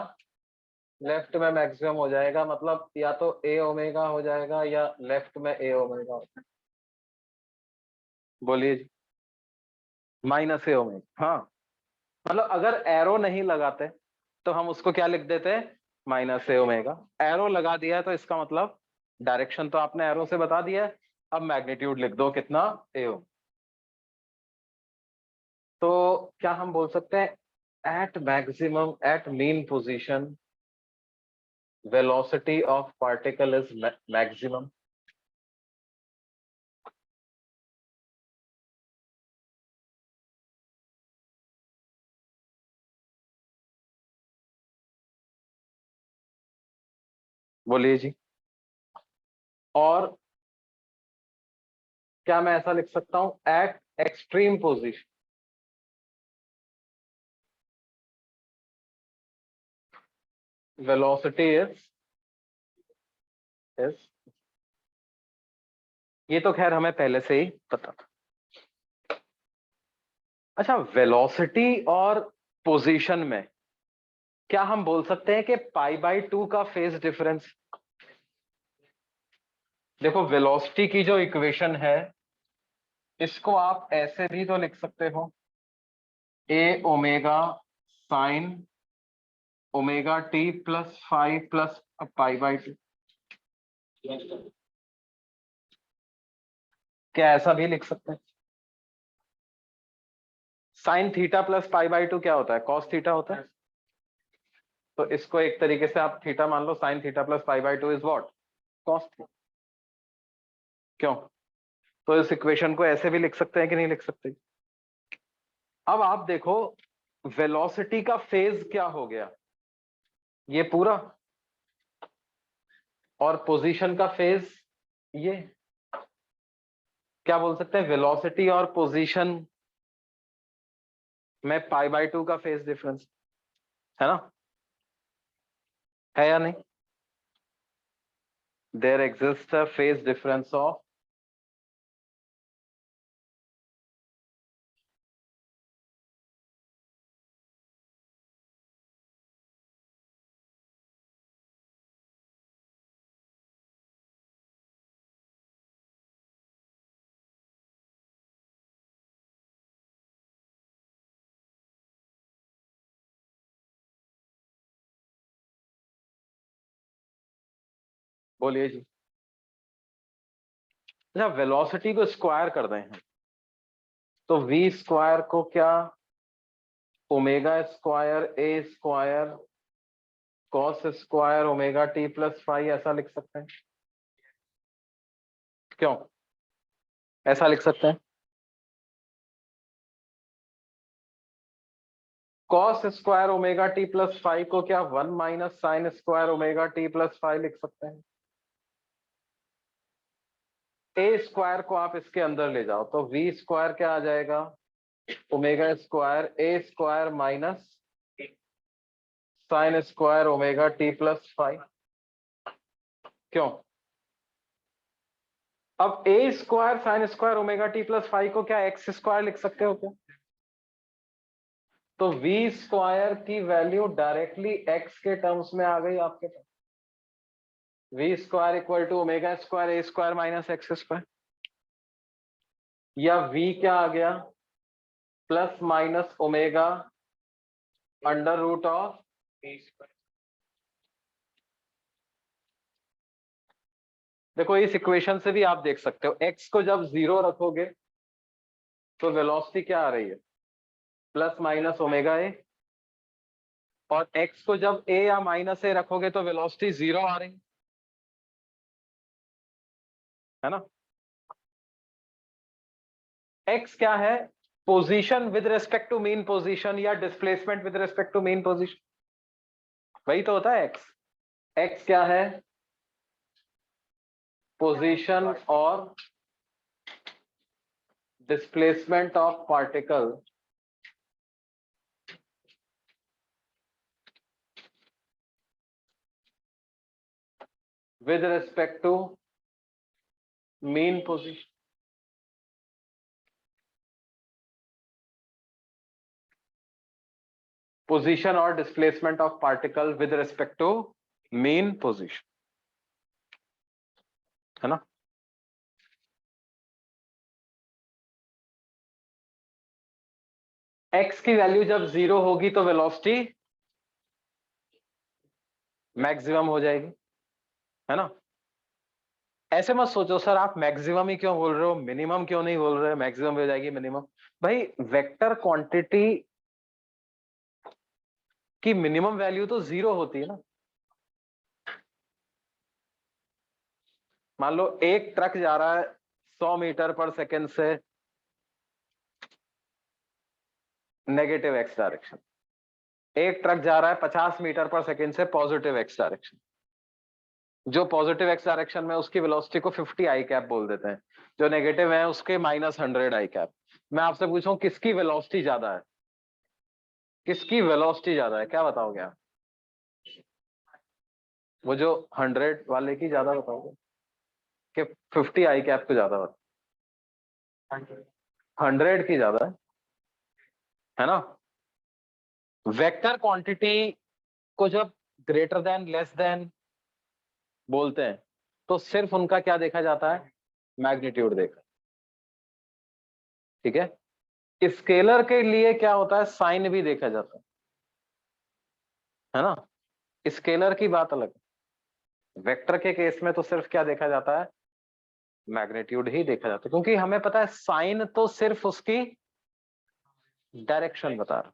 लेफ्ट में मैक्सिमम हो जाएगा, मतलब या तो ए ओमेगा हो जाएगा या लेफ्ट में ए ओमेगा हो जाएगा। बोलिए जी। माइनस ए ओमेगा, हाँ, मतलब अगर एरो नहीं लगाते तो हम उसको क्या लिख देते? माइनस ए ओमेगा। एरो लगा दिया है तो इसका मतलब डायरेक्शन तो आपने एरो से बता दिया है, अब मैग्नीट्यूड लिख दो कितना? A omega. तो क्या हम बोल सकते हैं at maximum at mean position velocity of particle is maximum? बोलिए जी। और क्या मैं ऐसा लिख सकता हूं eight extreme position velocity is, ये तो खैर हमें पहले से ही पता था। अच्छा, वेलोसिटी और पोजीशन में क्या हम बोल सकते हैं कि π/2 का फेज डिफरेंस? देखो, वेलोसिटी की जो इक्वेशन है इसको आप ऐसे भी तो लिख सकते हो, a omega sine omega t plus 5 plus π/2। क्या ऐसा भी लिख सकते हैं? साइन थीटा प्लस π/2 क्या होता है? कॉस थीटा होता है। तो इसको एक तरीके से आप थीटा मान लो, sine theta plus π/2 is what? Cos theta. क्यों? तो इस इक्वेशन को ऐसे भी लिख सकते हैं कि नहीं लिख सकते? अब आप देखो, वेलोसिटी का फेज क्या हो गया, ये पूरा, और पोजीशन का फेज ये। क्या बोल सकते हैं? वेलोसिटी और पोजीशन में π/2 का फेज डिफरेंस है ना? है या नहीं? There exist a phase difference of बोलिए जी। अच्छा, वेलोसिटी को स्क्वायर कर दें हम, तो v स्क्वायर को क्या ओमेगा स्क्वायर ए square cos square omega t plus 5 ऐसा लिख सकते हैं? क्यों ऐसा लिख सकते हैं? Cos square omega t plus 5 को क्या 1 minus sine square omega t plus 5 लिख सकते हैं? ए स्क्वायर को आप इसके अंदर ले जाओ तो v स्क्वायर क्या आ जाएगा? ओमेगा स्क्वायर ए square minus sine square omega t plus 5। क्यों? अब a square sine square omega t plus 5 को क्या एक्स स्क्वायर लिख सकते हो क्या? तो v स्क्वायर की वैल्यू डायरेक्टली x के टर्म्स में आ गई आपके पास, v square equal to omega square A square minus x square, या v क्या आ गया, plus minus omega under root of A square. देखो इस इक्वेशन से भी आप देख सकते हो, x को जब 0 रखोगे तो वेलोसिटी क्या आ रही है, प्लस माइनस ओमेगा ए, और x को जब a या माइनस ए रखोगे तो वेलोसिटी 0 आ रही है ना। x क्या है, position with respect to mean position या displacement with respect to mean position, वही तो होता है x। x क्या है, पोजीशन और displacement of particle with respect to mean position। Position और displacement of particle with respect to mean position, है ना। x की वैल्यू जब 0 होगी तो वेलोसिटी मैक्सिमम हो जाएगी, है ना। ऐसे मत सोचो सर आप मैक्सिमम ही क्यों बोल रहे हो, मिनिमम क्यों नहीं बोल रहे हो, मैक्सिमम हो जाएगी मिनिमम। भाई वेक्टर क्वांटिटी की मिनिमम वैल्यू तो 0 होती है ना। मान लो एक ट्रक जा रहा है 100 मीटर पर सेकंड से नेगेटिव एक्स डायरेक्शन, एक ट्रक जा रहा है 50 मीटर पर सेकंड से पॉजिटिव एक्स डायरेक्शन। जो पॉजिटिव एक्स डायरेक्शन में उसकी वेलोसिटी को 50 आई कैप बोल देते हैं, जो नेगेटिव है उसके -100 आई कैप। मैं आपसे पूछूं किसकी वेलोसिटी ज्यादा है, किसकी वेलोसिटी ज्यादा है, क्या बताओगे आप। वो जो 100 वाले की ज्यादा बताओगे कि 50 आई कैप को ज्यादा बता, 100 की ज्यादा है ना। वेक्टर क्वांटिटी को जब ग्रेटर देन लेस देन बोलते हैं तो सिर्फ उनका क्या देखा जाता है, मैग्नीट्यूड देखा, ठीक है। स्केलर के लिए क्या होता है, साइन भी देखा जाता है ना। स्केलर की बात अलग है, वेक्टर के केस में तो सिर्फ क्या देखा जाता है, मैग्नीट्यूड ही देखा जाता है, क्योंकि हमें पता है साइन तो सिर्फ उसकी डायरेक्शन बता रहा,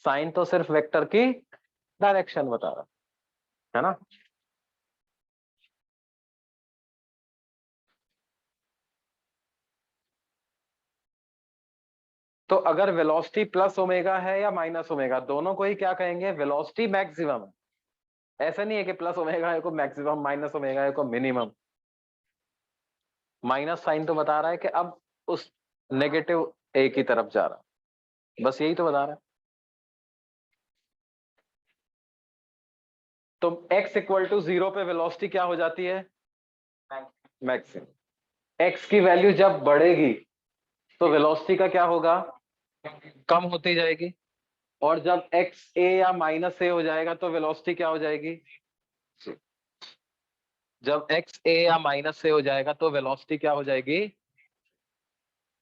साइन तो सिर्फ वेक्टर की डायरेक्शन बता रहा है ना। तो अगर वेलोसिटी प्लस ओमेगा है या माइनस ओमेगा, दोनों को ही क्या कहेंगे, वेलोसिटी मैक्सिमम है। ऐसा नहीं है कि प्लस ओमेगा को मैक्सिमम माइनस ओमेगा को मिनिमम। माइनस साइन तो बता रहा है कि अब उस नेगेटिव ए की तरफ जा रहा, बस यही तो बता रहा है। तो x इक्वल टू 0 पे वेलोसिटी क्या हो जाती है, मैक्सिमम। x की वैल्यू जब बढ़ेगी तो वेलोसिटी का क्या होगा, कम होती जाएगी, और जब x a या माइनस ए हो जाएगा तो वेलोसिटी क्या हो जाएगी, जब x a या माइनस ए हो जाएगा तो वेलोसिटी क्या हो जाएगी,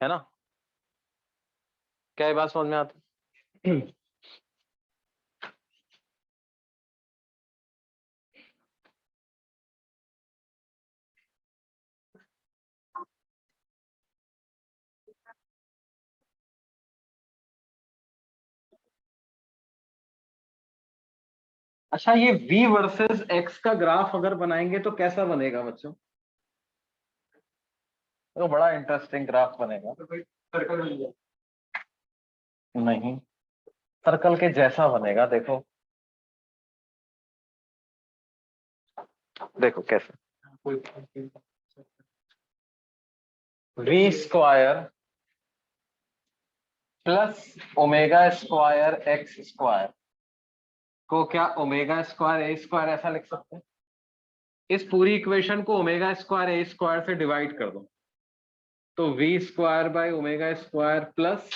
है ना। क्या ये बात समझ में आती। अच्छा ये v वर्सेस x का ग्राफ अगर बनाएंगे तो कैसा बनेगा बच्चों, तो बड़ा इंटरेस्टिंग ग्राफ बनेगा। नहीं, सर्कल के जैसा बनेगा, देखो देखो कैसे, v square plus omega square x square को क्या ओमेगा स्क्वायर ए स्क्वायर ऐसा लिख सकते हैं। इस पूरी इक्वेशन को ओमेगा स्क्वायर ए स्क्वायर से डिवाइड कर दो, तो v square by omega square plus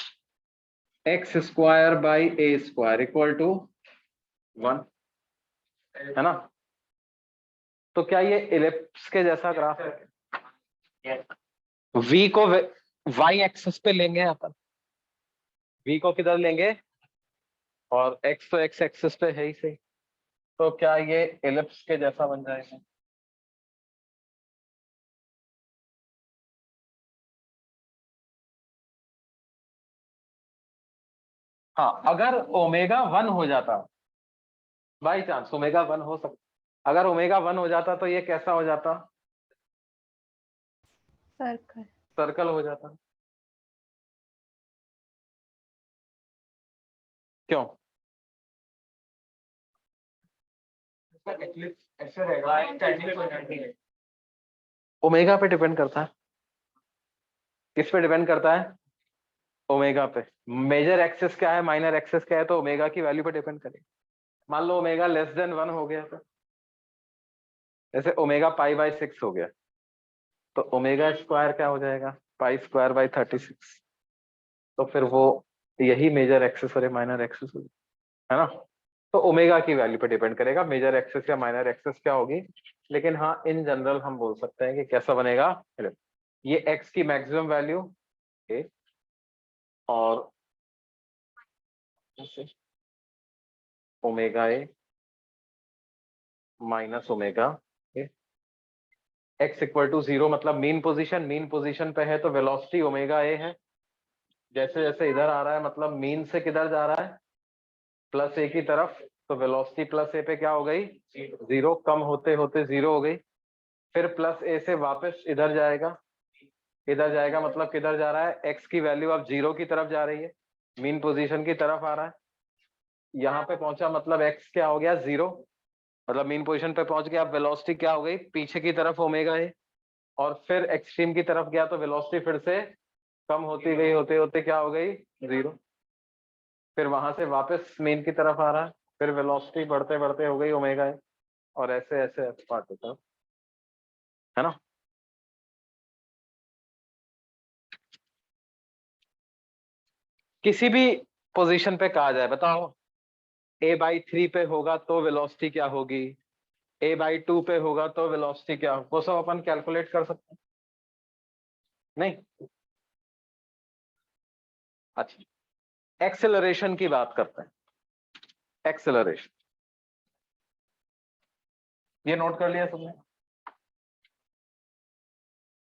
x square by A square equal to 1, है ना। तो क्या ये इलिप्स के जैसा ग्राफ है? v को y एक्सिस पे लेंगे अपन, v को किधर लेंगे, और x तो x एक्सिस पे है ही सही, तो क्या ये इलिप्स के जैसा बन जाएगा? हाँ, अगर ओमेगा 1 हो जाता, बाई चांस ओमेगा 1 हो सकता, अगर ओमेगा 1 हो जाता तो ये कैसा हो जाता? सर्कल। सर्कल हो जाता। क्यों? ऐसे रहेगा, ओमेगा पे डिपेंड करता है। किस पे डिपेंड करता है? ओमेगा पे। मेजर एक्सेस क्या है, माइनर एक्सेस क्या है, तो ओमेगा की वैल्यू पे डिपेंड करेगा। मान लो ओमेगा लेस देन 1 हो गया, तो जैसे ओमेगा पाई बाई 6 हो गया, तो ओमेगा स्क्वायर क्या हो जाएगा? Pi square by 36। तो फिर वो यही मेजर एक्सेस और माइनर एक्सेस हो, है ना। तो ओमेगा की वैल्यू पे डिपेंड करेगा मेजर एक्सेस या माइनर एक्सेस क्या होगी। लेकिन हाँ, इन जनरल हम बोल सकते हैं कि कैसा बनेगा, ये एक्स की मैक्सिमम वैल्यू ए, और omega A minus omega A, x equal to 0 मतलब मीन पोजीशन पे है तो वेलोसिटी ओमेगा ए है। जैसे जैसे इधर आ रहा है मतलब मीन से किधर जा रहा है, प्लस ए की तरफ, तो वेलोसिटी प्लस ए पे क्या हो गई? 0, कम होते होते 0 हो गई। फिर प्लस ए से वापस इधर जाएगा, इधर जाएगा मतलब किधर जा रहा है, एक्स की वैल्यू अब 0 की तरफ जा रही है, मीन पोजीशन की तरफ आ रहा है। यहाँ पे पहुंचा मतलब एक्स क्या हो गया? 0, मतलब मीन पोजीशन पे पहुंच गया। अब वेलोसिटी क्या हो गई? पीछे की तरफ ओमेगा है, और फिर एक्सट्रीम की तरफ गया तो वेलोसिटी फिर से कम होती गई, होते होते क्या हो गई? 0। फिर वहां से वापस मेन की तरफ आ रहा है, फिर वेलोसिटी बढ़ते बढ़ते हो गई ओमेगा है, और ऐसे ऐसे पार्ट होता है ना। किसी भी पोजीशन पे कहा जाए, बताओ a/3 पे होगा तो वेलोसिटी क्या होगी, a/2 पे होगा तो वेलोसिटी क्या होगा, वो सब अपन कैलकुलेट कर सकते हैं, नहीं? अच्छा, एक्सेलरेशन की बात करते हैं। एक्सेलरेशन, ये नोट कर लिया सबने?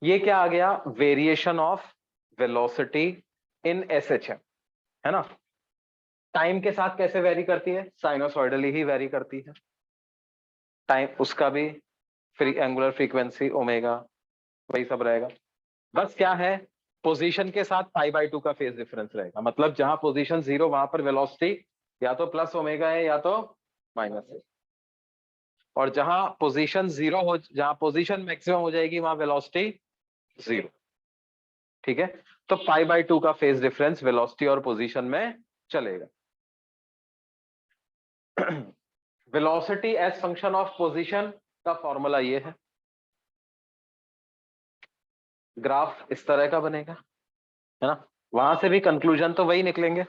ये क्या आ गया? Variation of velocity in SHM, है ना। टाइम के साथ कैसे वेरी करती है? साइनोसॉइडली ही वेरी करती है। टाइम उसका भी एंगुलर फ्रीक्वेंसी ओमेगा वही सब रहेगा। बस क्या है, पोजीशन के साथ π/2 का फेज डिफरेंस रहेगा, मतलब जहां पोजीशन 0 वहां पर वेलोसिटी या तो प्लस ओमेगा है या तो माइनस है, और जहां पोजीशन 0 हो, जहां पोजीशन मैक्सिमम हो जाएगी वहां वेलोसिटी 0। ठीक है, तो π/2 का फेज डिफरेंस वेलोसिटी और पोजीशन में चलेगा। Velocity as function of position का फॉर्मूला ये है, ग्राफ इस तरह का बनेगा, है ना। वहां से भी कंक्लूजन तो वही निकलेंगे,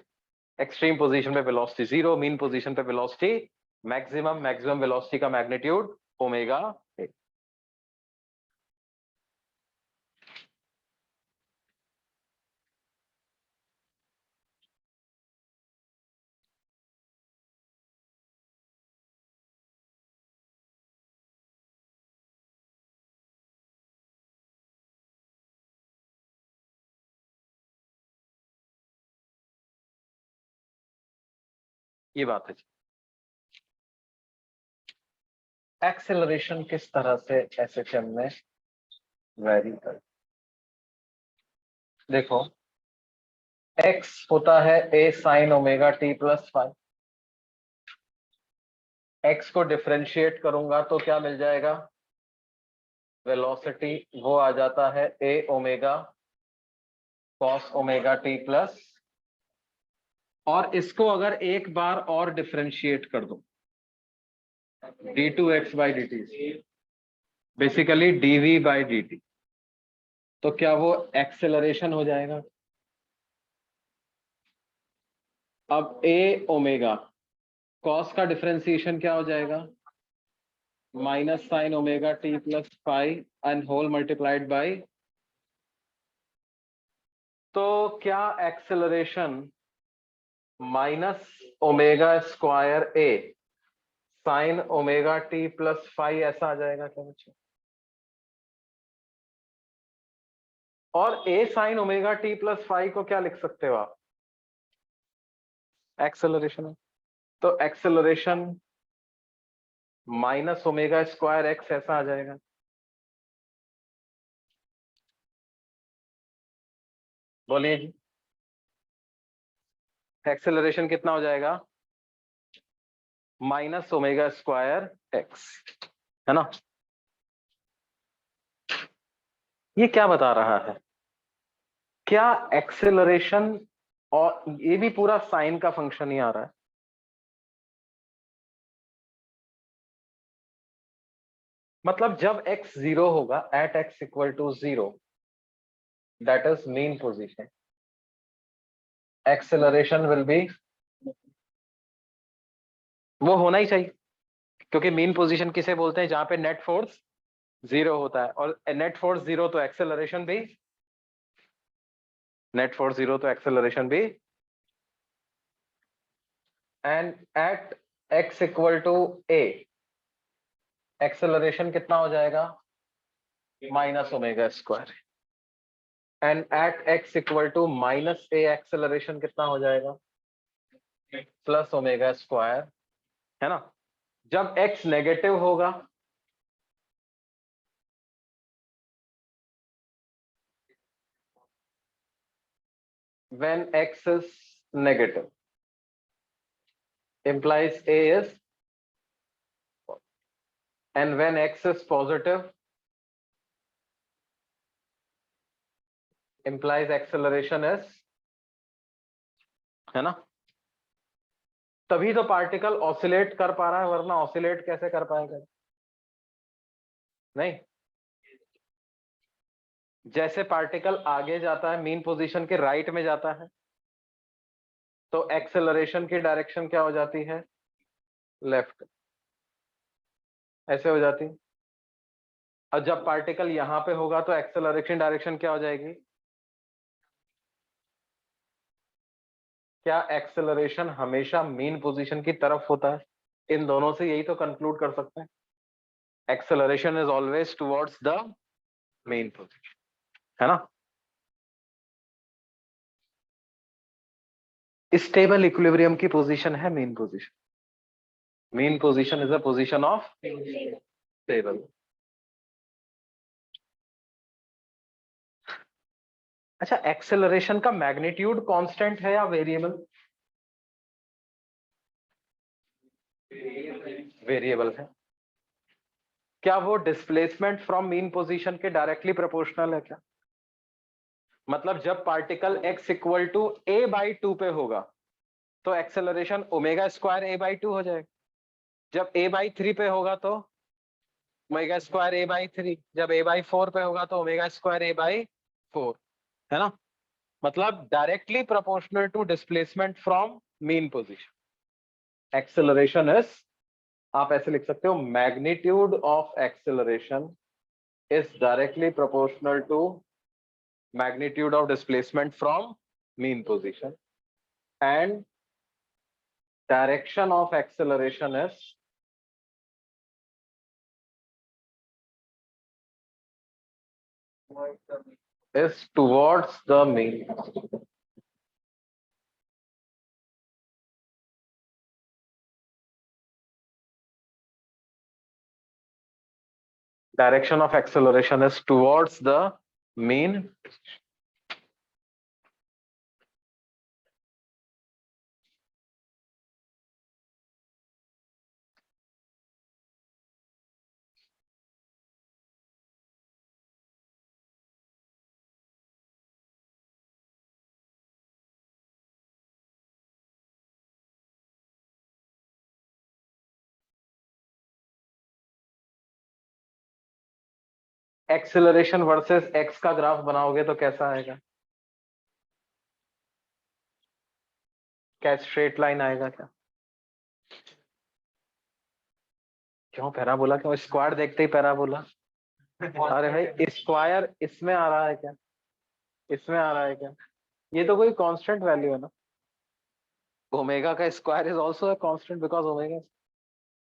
एक्सट्रीम पोजीशन पे वेलोसिटी 0, मीन पोजीशन पे वेलोसिटी मैक्सिमम, मैक्सिमम वेलोसिटी का मैग्नीट्यूड ओमेगा ए। ये बात है। एक्सेलरेशन किस तरह से एसएचएम में वैरी कर, देखो x होता है a sin omega t plus 5, x को डिफरेंशिएट करूंगा तो क्या मिल जाएगा? वेलोसिटी वो आ जाता है a omega cos omega t plus, और इसको अगर एक बार और डिफरेंशिएट कर दो d2x by dt, basically dv by dt, तो क्या वो एक्सेलरेशन हो जाएगा? अब ए ओमेगा कॉस का डिफरेंशिएशन क्या हो जाएगा, minus sine omega t plus five and whole multiplied by, तो क्या acceleration minus omega square a sine omega t plus five ऐसा आ जाएगा क्या बच्चों? और a sine omega t plus five को क्या लिख सकते हो आप, एक्सेलरेशन। तो acceleration minus omega square x ऐसा आ जाएगा। बोलिए जी, एक्सेलरेशन कितना हो जाएगा, माइनस ओमेगा स्क्वायर एक्स, है ना। ये क्या बता रहा है, क्या एक्सेलरेशन, और ये भी पूरा साइन का फंक्शन ही आ रहा है, मतलब जब x 0 होगा, at x equal to 0, that is mean position, acceleration will be, वो होना ही चाहिए, क्योंकि मीन पोजीशन किसे बोलते हैं, जहां पे नेट फोर्स 0 होता है, और नेट फोर्स 0 तो एक्सेलरेशन भी, नेट फोर्स 0 तो एक्सेलरेशन भी, and at x equal to a acceleration कितना हो जाएगा, minus omega square, and at x equal to minus a acceleration कितना हो जाएगा, प्लस ओमेगा स्क्वायर, है ना। जब x नेगेटिव होगा, when x is negative implies a is, and when x is positive implies acceleration is, है ना। तभी तो पार्टिकल ऑसिलेट कर पा रहा है, वरना ऑसिलेट कैसे कर पाएगा, नहीं। जैसे पार्टिकल आगे जाता है, मीन पोजीशन के राइट में जाता है, तो एक्सेलरेशन की डायरेक्शन क्या हो जाती है, लेफ्ट, ऐसे हो जाती है। और जब पार्टिकल यहां पे होगा तो एक्सेलरेशन डायरेक्शन क्या हो जाएगी, क्या एक्सेलरेशन हमेशा मीन पोजीशन की तरफ होता है, इन दोनों से यही तो कंक्लूड कर सकते हैं, acceleration is always towards the mean position, है ना। स्टेबल इक्विलिब्रियम की पोजीशन है mean position, mean position is a position of stable. अच्छा, एक्सेलरेशन का मैग्नीट्यूड कांस्टेंट है या वेरिएबल, वेरिएबल है। क्या वो डिस्प्लेसमेंट फ्रॉम मीन पोजीशन के डायरेक्टली प्रोपोर्शनल है क्या, मतलब जब particle x equal to a by 2 पे होगा तो acceleration omega square a by 2 हो जाएगा, जब a बाई 3 पे होगा तो ओमेगा स्क्वायर a बाई 3, जब a बाई 4 पे होगा तो ओमेगा स्क्वायर a बाई 4, है ना। मतलब directly proportional to displacement from mean position. Acceleration is, आप ऐसे लिख सकते हो, magnitude of acceleration is directly proportional to magnitude of displacement from mean position, and direction of acceleration is towards the mean. Direction of acceleration is towards the mean. Acceleration versus x का ग्राफ बनाओगे तो कैसा आएगा, क्या स्ट्रेट लाइन आएगा क्या? क्यों पैराबोला? क्यों स्क्वायर देखते ही पैराबोला? अरे भाई स्क्वायर इसमें आ रहा है क्या? इसमें आ रहा है क्या? ये तो कोई कांस्टेंट वैल्यू है ना। ओमेगा का square is also a constant because omega.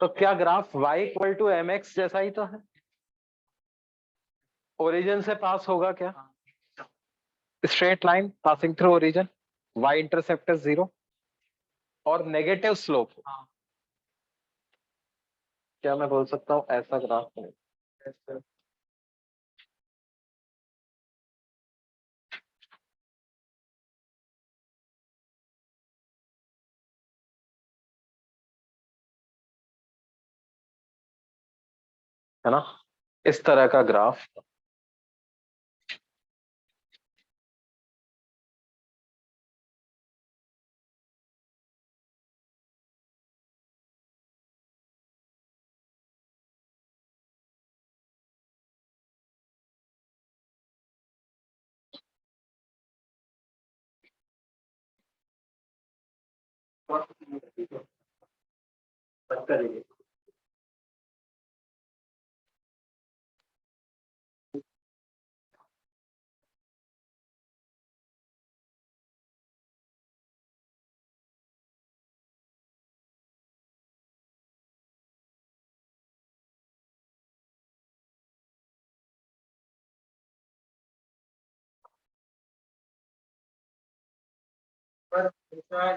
तो क्या graph y equal to mx जैसा ही तो है? ओरिजिन से पास होगा क्या? Straight line passing through origin, y intercept is 0 और नेगेटिव स्लोप। क्या मैं बोल सकता हूँ ऐसा ग्राफ है? है ना, इस तरह का ग्राफ।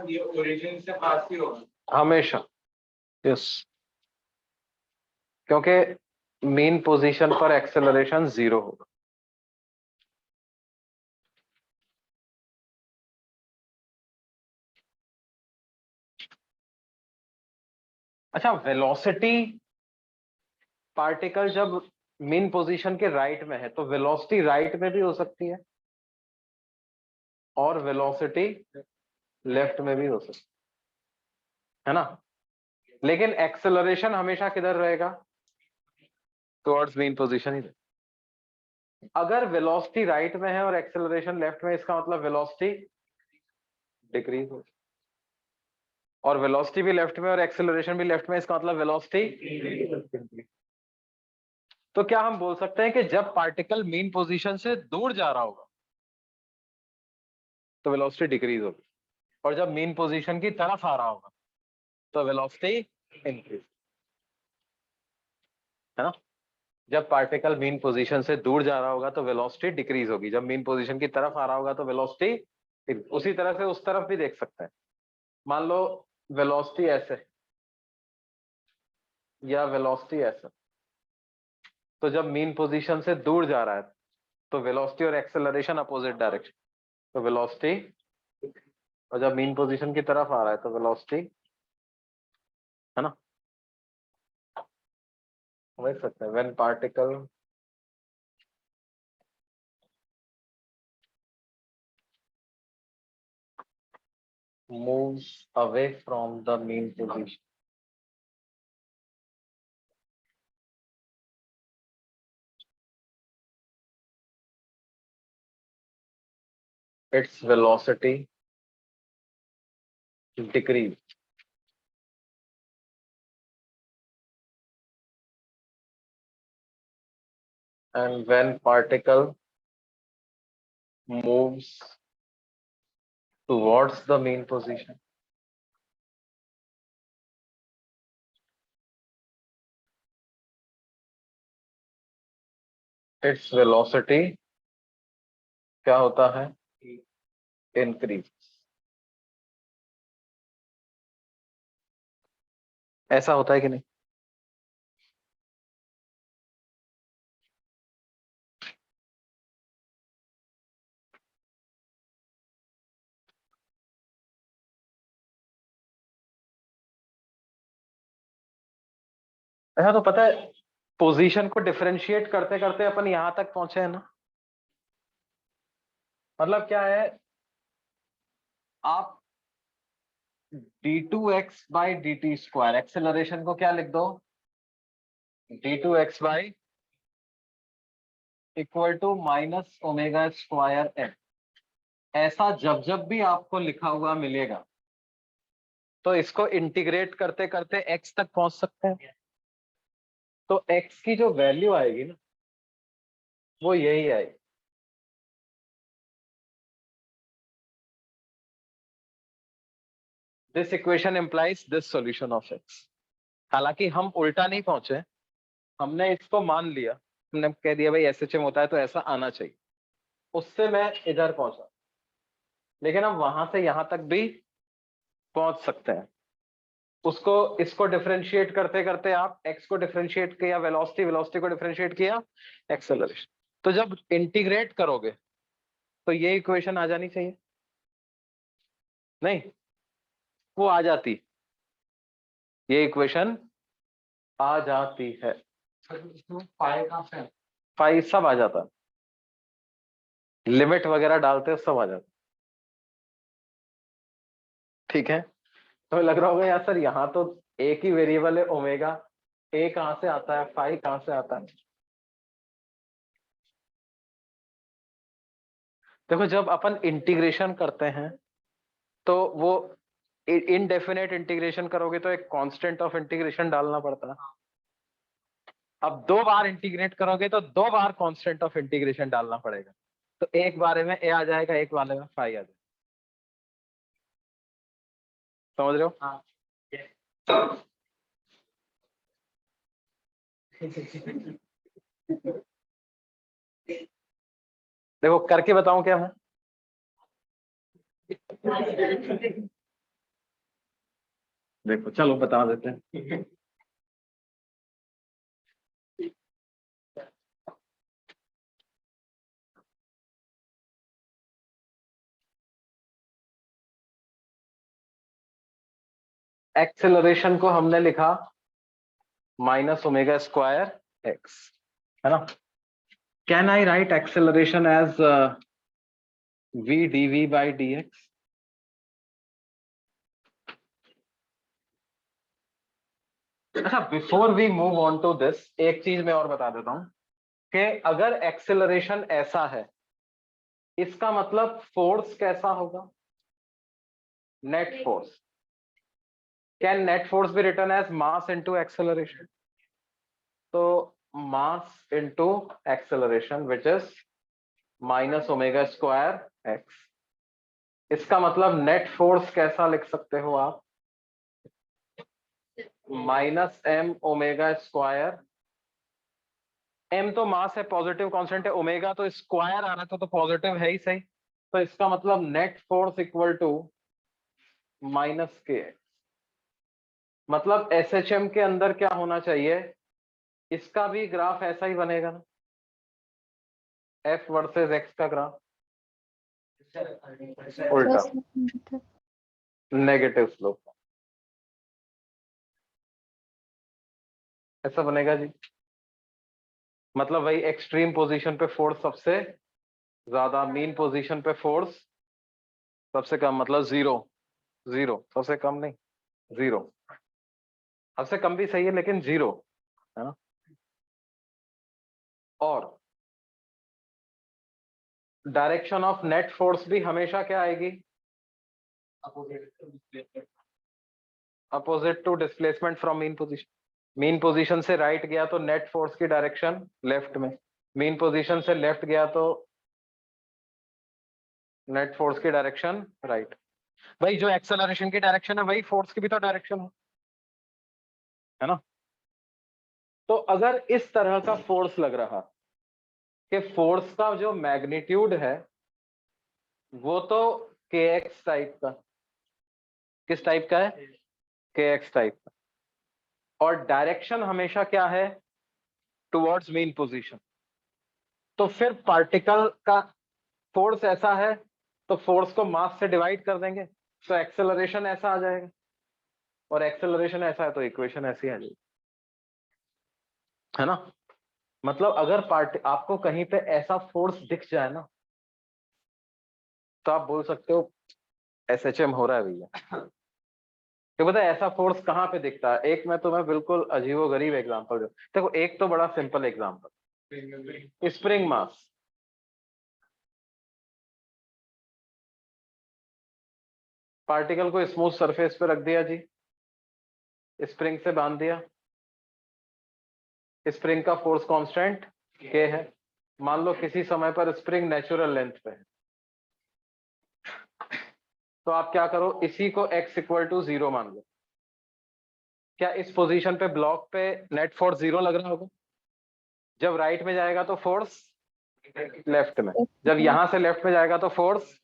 ये ओरिजिन से पास ही होगा हमेशा, यस, क्योंकि मेन पोजीशन पर एक्सेलरेशन 0 होगा। अच्छा, वेलोसिटी पार्टिकल जब मेन पोजीशन के राइट में है तो वेलोसिटी राइट में भी हो सकती है और वेलोसिटी लेफ्ट में भी हो सकती है ना, लेकिन एक्सेलरेशन हमेशा किधर रहेगा? टुवर्ड्स मेन पोजीशन ही। अगर वेलोसिटी राइट में है और एक्सेलरेशन लेफ्ट में, इसका मतलब वेलोसिटी डिक्रीज हो, और वेलोसिटी भी लेफ्ट में और एक्सेलरेशन भी लेफ्ट में, इसका मतलब वेलोसिटी। तो क्या हम बोल सकते हैं कि जब पार्टिकल मेन पोजीशन से दूर जा रहा होगा तो वेलोसिटी डिक्रीज होगी, और जब मेन पोजीशन की तरफ आ रहा होगा तो वेलोसिटी इंक्रीज, है ना। जब पार्टिकल मेन पोजीशन से दूर जा रहा होगा तो वेलोसिटी डिक्रीज होगी, जब मेन पोजीशन की तरफ आ रहा होगा तो वेलोसिटी। उसी तरह से उस तरफ भी देख सकते हैं। मान लो वेलोसिटी ऐसे या वेलोसिटी ऐसे, तो जब मेन पोजीशन से दूर जा रहा है तो वेलोसिटी और एक्सेलरेशन अपोजिट डायरेक्शन, तो वेलोसिटी, और जब मेन पोजीशन की तरफ आ रहा है तो वेलोसिटी, है ना। समझ सकते हैं when particle moves away from the main position, its velocity decrease. And when particle moves towards the main position, its velocity क्या होता है? इंक्रीज। ऐसा होता है कि नहीं? ऐसा तो पता है, पोजीशन को डिफरेंशिएट करते करते अपन यहां तक पहुंचे हैं ना। मतलब क्या है, आप d2x by d t square acceleration को क्या लिख दो? d2x by equal to minus omega square m. ऐसा जब जब भी आपको लिखा हुआ मिलेगा तो इसको इंटीग्रेट करते करते x तक पहुंच सकते हैं। तो x की जो वैल्यू आएगी ना वो यही आएगी। This equation implies this solution of x। हालांकि हम उल्टा नहीं पहुंचे, हमने इसको मान लिया, हमने कह दिया भाई SHM होता है तो ऐसा आना चाहिए, उससे मैं इधर पहुंचा। लेकिन हम वहां से यहां तक भी पहुंच सकते हैं। उसको इसको डिफरेंशिएट करते करते आप x को डिफरेंशिएट किया वेलोसिटी, वेलोसिटी को डिफरेंशिएट किया एक्सेलरेशन। तो जब इंटीग्रेट करोगे तो ये इक्वेशन आ जानी चाहिए, नहीं वो आ जाती, ये इक्वेशन आ जाती है। फाई सब आ जाता, लिमिट वगैरह डालते सब आ जाता। ठीक है, तो लग रहा होगा यार सर यहाँ तो एक ही वेरिएबल है ओमेगा, ए कहां से आता है, फाई कहां से आता है। देखो जब अपन इंटीग्रेशन करते हैं तो वो इनडेफिनेट इंटीग्रेशन करोगे तो एक कांस्टेंट ऑफ इंटीग्रेशन डालना पड़ता है। अब 2 बार इंटीग्रेट करोगे तो 2 बार कांस्टेंट ऑफ इंटीग्रेशन डालना पड़ेगा। तो एक बारे में ए आ जाएगा, एक बारे में फाई आ जाएगा। समझ रहे हो? हाँ। देखो करके बताऊं क्या मैं? देखो चलो बता देते हैं। एक्सेलरेशन को हमने लिखा माइनस ओमेगा स्क्वायर एक्स, है ना। Can I write acceleration as v dv by dx? अच्छा before we move on to this एक चीज मैं और बता देता हूं कि अगर एक्सेलरेशन ऐसा है इसका मतलब फोर्स कैसा होगा? Net force. Can net force be written as mass into acceleration? तो mass into acceleration which is minus omega square x. इसका मतलब नेट फोर्स कैसा लिख सकते हो आप? Minus m omega square. M तो मास है, पॉजिटिव कांस्टेंट है, ओमेगा तो स्क्वायर आ रहा था तो पॉजिटिव है ही सही। तो इसका मतलब net force equal to minus k. मतलब SHM के अंदर क्या होना चाहिए, इसका भी ग्राफ ऐसा ही बनेगा ना, F वर्सेस X का ग्राफ उल्टा, नेगेटिव स्लोप ऐसा बनेगा जी। मतलब वही एक्सट्रीम पोजीशन पे फोर्स सबसे ज्यादा, मीन पोजीशन पे फोर्स सबसे कम, मतलब जीरो। जीरो सबसे कम नहीं, जीरो। सबसे कम भी सही है लेकिन जीरो, है ना। और डायरेक्शन ऑफ नेट फोर्स भी हमेशा क्या आएगी? Opposite to displacement from mean position. Mean position से राइट गया तो नेट फोर्स की डायरेक्शन लेफ्ट में, मीन पोजीशन से लेफ्ट गया तो नेट फोर्स की डायरेक्शन राइट। भाई जो एक्सेलरेशन की डायरेक्शन है वही फोर्स की भी तो डायरेक्शन है ना। तो अगर इस तरह का फोर्स लग रहा कि फोर्स का जो मैग्नीट्यूड है वो तो kx टाइप का, किस टाइप का है? kx टाइप का, और डायरेक्शन हमेशा क्या है? Towards mean position. तो फिर पार्टिकल का फोर्स ऐसा है तो फोर्स को मास से डिवाइड कर देंगे तो एक्सेलरेशन ऐसा आ जाएगा, और एक्सेलरेशन ऐसा है तो इक्वेशन ऐसी आ जाएगी, है ना। मतलब अगर आपको कहीं पे ऐसा फोर्स दिख जाए ना तो आप बोल सकते हो SHM हो रहा है भैया। तो पता है ऐसा फोर्स कहाँ पे दिखता है? एक मैं तुम्हें बिल्कुल अजीबोगरीब एग्जांपल दो। देखो एक तो बड़ा simple example, spring mass. Particle को स्मूथ सरफेस पे रख दिया जी, स्प्रिंग से बांध दिया, स्प्रिंग का फोर्स कांस्टेंट के है, मान लो किसी समय पर स्प्रिंग नेचुरल लेंथ पे है, तो आप क्या करो, इसी को x इक्वल टू 0 मान लो। क्या इस पोजीशन पे ब्लॉक पे नेट फोर्स 0 लग रहा होगा? जब राइट में जाएगा तो फोर्स लेफ्ट में, जब यहां से लेफ्ट में जाएगा तो फोर्स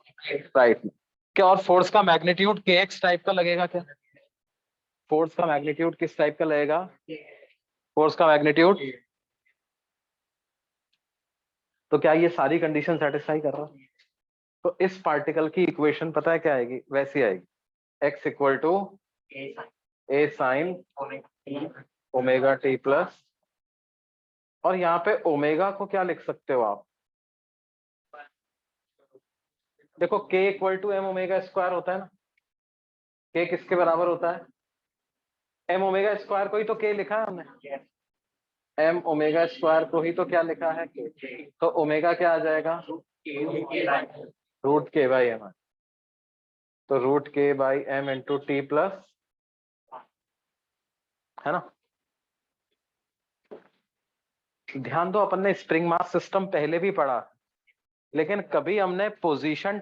राइट में। क्या और फोर्स का मैग्नीट्यूड kx टाइप का लगेगा क्या? फोर्स का मैग्नीट्यूड किस टाइप का लगेगा? फोर्स का मैग्नीट्यूड, तो क्या ये सारी कंडीशन सेटिस्फाई कर रहा है? तो इस पार्टिकल की इक्वेशन पता है क्या आएगी? वैसी आएगी, x equal to a sine omega t plus, और यहाँ पे ओमेगा को क्या लिख सकते हो आप? देखो k equal to m omega square होता है ना, k किसके बराबर होता है? एम ओमेगा स्क्वायर को ही तो k लिखा है हमने, एम ओमेगा स्क्वायर को ही तो क्या लिखा है k, तो ओमेगा क्या आ जाएगा? रूट के बाई एम, तो root k by m into t plus, है ना। ध्यान दो, अपन ने स्प्रिंग मास सिस्टम पहले भी पढ़ा, लेकिन कभी हमने position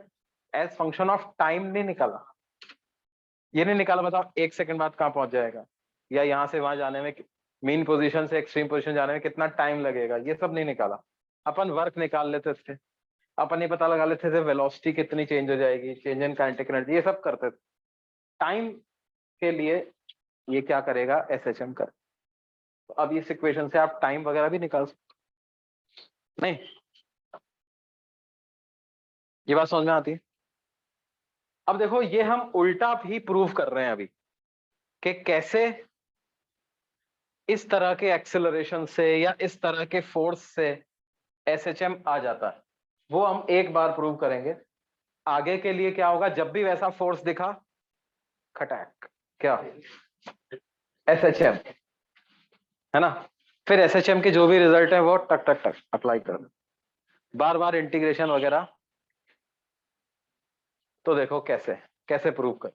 as function of time नहीं निकाला। ये नहीं निकाला बताओ 1 सेकंड बाद कहां पहुंच जाएगा, या यहां से वहां जाने में मीन पोजीशन से एक्सट्रीम पोजीशन जाने में कितना टाइम लगेगा, ये सब नहीं निकाला। अपन वर्क निकाल लेते थे, अपन ये पता लगा लेते थे वेलोसिटी कितनी चेंज हो जाएगी, चेंज इन काइनेटिक एनर्जी, ये सब करते थे। टाइम के लिए ये क्या करेगा? एसएचएम कर। तो अब इस इक्वेशन से आप टाइम वगैरह भी निकाल सकते नहीं? ये बात समझ में आती है? अब देखो, ये हम उल्टा भी प्रूव कर रहे हैं अभी, कि कैसे इस तरह के एक्सेलरेशन से या इस तरह के फोर्स से एसएचएम आ जाता है, वो हम एक बार प्रूव करेंगे। आगे के लिए क्या होगा, जब भी वैसा फोर्स दिखा, खटैक, क्या? एसएचएम, है ना। फिर एसएचएम के जो भी रिजल्ट है वो टक टक टक अप्लाई कर दो, बार बार इंटीग्रेशन वगैरह। तो देखो कैसे कैसे प्रूव कर,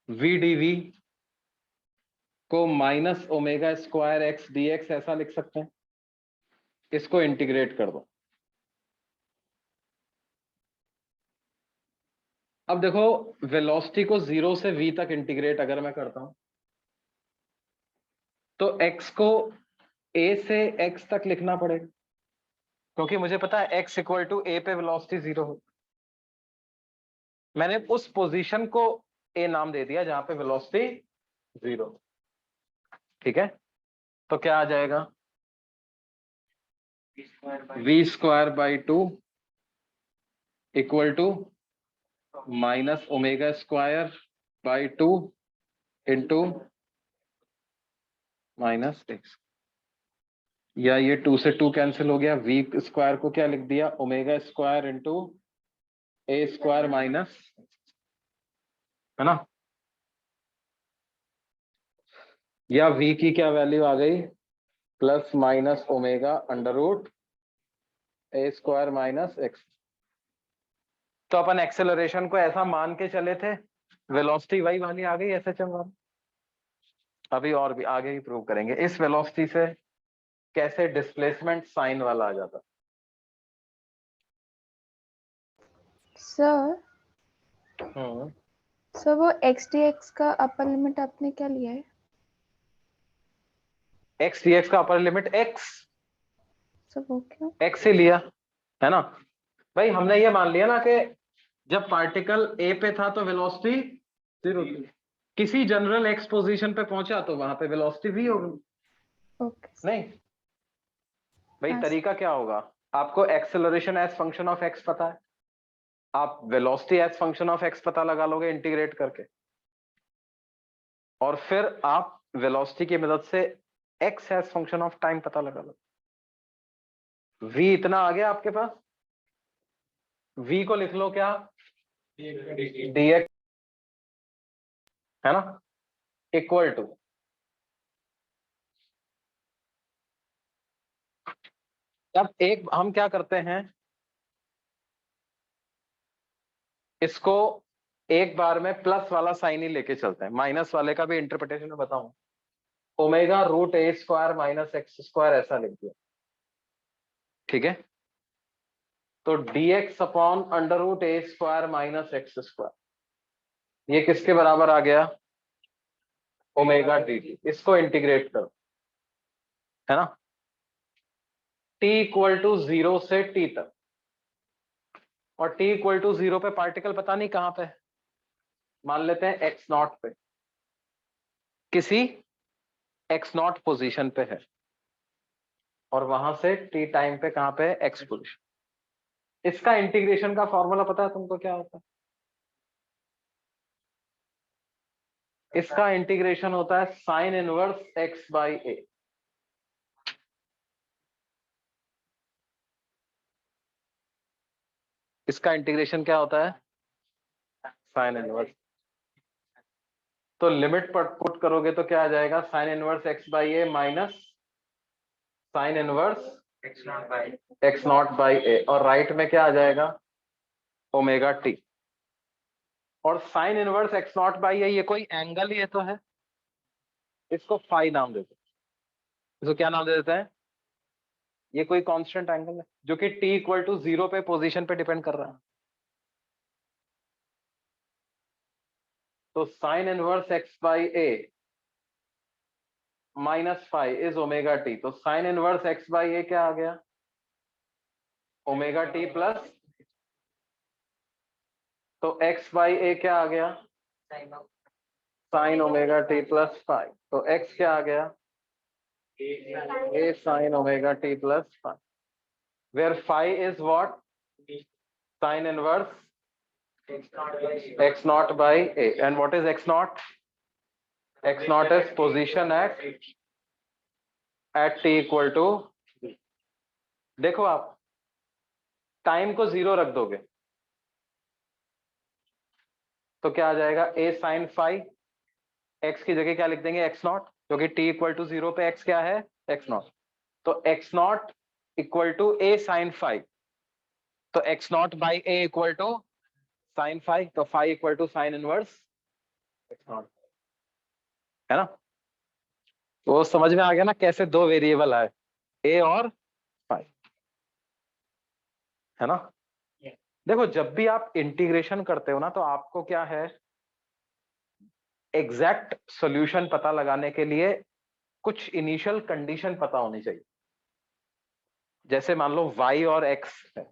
वी डी वी को minus omega square x D x ऐसा लिख सकते हैं, इसको इंटीग्रेट कर दो। अब देखो, वेलोसिटी को 0 से v तक इंटीग्रेट अगर मैं करता हूं, तो x को a से x तक लिखना पड़ेगा, क्योंकि मुझे पता है x इक्वल टू a पे वेलोसिटी 0 हो। मैंने उस पोजीशन को a नाम दे दिया जहां पे वेलोसिटी 0, ठीक है। तो क्या आ जाएगा? v square by 2 equal to minus omega square by 2 into minus x, या ये 2 से 2 कैंसिल हो गया, वी स्क्वायर को क्या लिख दिया? Omega square into a square minus, है ना। या v की क्या वैल्यू आ गई? Plus minus omega under root a square minus x. तो अपन एक्सेलरेशन को ऐसा मान के चले थे, वेलोसिटी वही वाली आ गई एसएचएम वाली। अभी और भी आगे ही प्रूव करेंगे इस वेलोसिटी से कैसे डिस्प्लेसमेंट साइन वाला आ जाता। सर सर वो एक्स डी एक्स का अपर लिमिट आपने क्या लिया है? एक्स डी एक्स का अपर लिमिट एक्स, सर वो क्यों? एक्स से लिया, है ना भाई। हमने ये मान लिया ना कि जब पार्टिकल ए पे था तो वेलोसिटी 0 थी, किसी जनरल एक्स पोजीशन पे पहुंचा तो वहां पे वेलोसिटी v होगी। ओके नहीं भाई, हाँ, तरीका क्या होगा? आपको acceleration as function of x पता है, आप velocity as function of x पता लगा लोगे इंटीग्रेट करके, और फिर आप वेलोसिटी की मदद से x as function of time पता लगा लो। v इतना आ गया आपके पास, v को लिख लो क्या? dx, है ना, इक्वल टू, अब एक हम क्या करते हैं, इसको एक बार में प्लस वाला साइन ही लेके चलते हैं, माइनस वाले का भी इंटरप्रिटेशन में बताऊं, omega root a square minus x square ऐसा लिख दिया, ठीक है। तो dx upon under root a square minus x square, ये किसके बराबर आ गया, ओमेगा dt। इसको इंटीग्रेट करो, है ना, t इक्वल टू 0 से t तक, और t इक्वल टू 0 पे पार्टिकल पता नहीं कहां पे, मान लेते हैं x नॉट पे, किसी x नॉट पोजीशन पे है, और वहां से t टाइम पे कहां पे है, x पोजीशन। इसका इंटीग्रेशन का फॉर्मूला पता है तुमको क्या होता है, इसका इंटीग्रेशन होता है sine inverse x by a. इसका इंटीग्रेशन क्या होता है, साइन इनवर्स। तो लिमिट पर पुट करोगे तो क्या आ जाएगा, sine inverse x by a minus sine inverse x naught by a, और राइट में क्या आ जाएगा, ओमेगा टी। और sine inverse x naught by a ये कोई एंगल ही है तो है, इसको फाई नाम देते हैं। इसको क्या नाम दे देते हैं, ये कोई कांस्टेंट एंगल है जो कि t इक्वल टू 0 पे पोजीशन पे डिपेंड कर रहा है। तो sine inverse x by a minus phi is omega t. तो sine inverse x by a क्या आ गया, ओमेगा टी प्लस, तो x बाई ए क्या आ गया, sine omega t plus phi. तो x क्या आ गया, a sine omega t plus phi, where phi is what, sine inverse x naught by a, and what is x naught, x naught is position at t equal to, देखो आप टाइम को 0 रख दोगे तो क्या आ जाएगा, a sin फाई, x की जगह क्या लिख देंगे, x नॉट, क्योंकि t इक्वल टू 0 पे x क्या है, x नॉट। तो x naught equal to a sin phi, तो x naught by a equal to sine phi, तो phi equal to sine inverse x naught, है ना। तो समझ में आ गया ना कैसे दो वेरिएबल आए, a और फाई, है ना। देखो जब भी आप इंटीग्रेशन करते हो ना, तो आपको क्या है, एग्जैक्ट सॉल्यूशन पता लगाने के लिए कुछ इनिशियल कंडीशन पता होनी चाहिए। जैसे मान लो y और x है,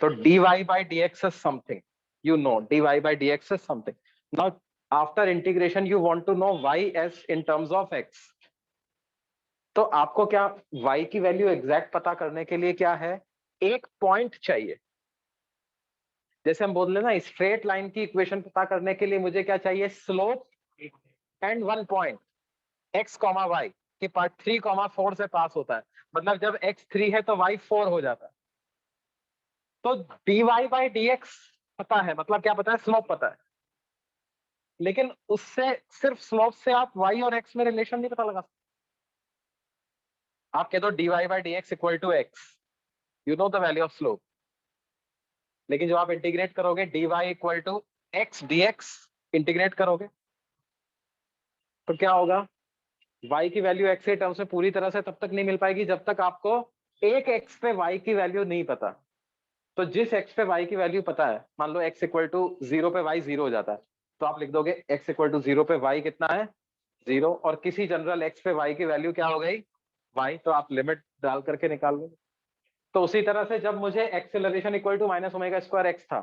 तो dy by dx is something, you know dy by dx is something. Now after integration you want to know y as in terms of x. तो आपको क्या y की वैल्यू एग्जैक्ट पता करने के लिए क्या है, एक पॉइंट चाहिए। जैसे हम बोल रहे ना, स्ट्रेट लाइन की इक्वेशन पता करने के लिए मुझे क्या चाहिए, slope and one point x, y की पार्ट 3, 4 से पास होता है, मतलब जब x 3 है तो y 4 हो जाता है। तो dy बाई dx पता है, मतलब क्या पता है, स्लोप पता है, लेकिन उससे सिर्फ स्लोप से आप y और x में रिलेशन नहीं पता लगा सकते। आप कह दो dy by dx equal to x, you know the value of slope, लेकिन जब आप इंटीग्रेट करोगे dy equal to x dx integrate करोगे तो क्या होगा, y की वैल्यू x के टर्म्स में पूरी तरह से तब तक नहीं मिल पाएगी जब तक आपको एक x पे y की वैल्यू नहीं पता। तो जिस x पे y की वैल्यू पता है, मान लो x इक्वल टू 0 पे y 0 हो जाता है, तो आप लिख दोगे x इक्वल टू 0 पे y कितना है, 0, और किसी जनरल x पे y की वैल्यू क्या हो गई, y, तो आप लिमिट डाल करके निकाल लो। तो उसी तरह से जब मुझे acceleration equal to minus omega square x था,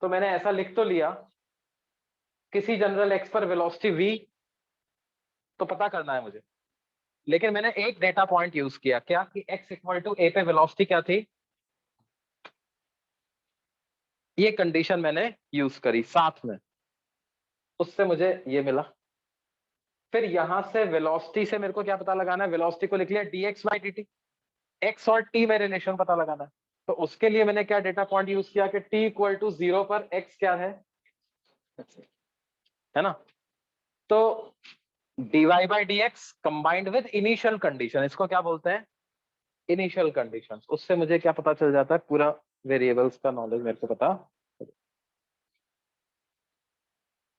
तो मैंने ऐसा लिख तो लिया, किसी जनरल x पर वेलोसिटी v तो पता करना है मुझे, लेकिन मैंने एक डेटा पॉइंट यूज किया, क्या कि x इक्वल टू a पे वेलोसिटी क्या थी, ये कंडीशन मैंने यूज करी साथ में, उससे मुझे ये मिला। फिर यहां से वेलोसिटी से मेरे को क्या पता लगाना है, वेलोसिटी को लिख लिया dx बाई dt, x और t में रिलेशन पता लगाना है। तो उसके लिए मैंने क्या डेटा पॉइंट यूज किया कि t इक्वल टू 0 पर x क्या है ना। तो dy by dx combined with initial condition, इसको क्या बोलते हैं, इनिशियल कंडीशंस। उससे मुझे क्या पता चल जाता है, पूरा वेरिएबल्स का नॉलेज मेरे को पता।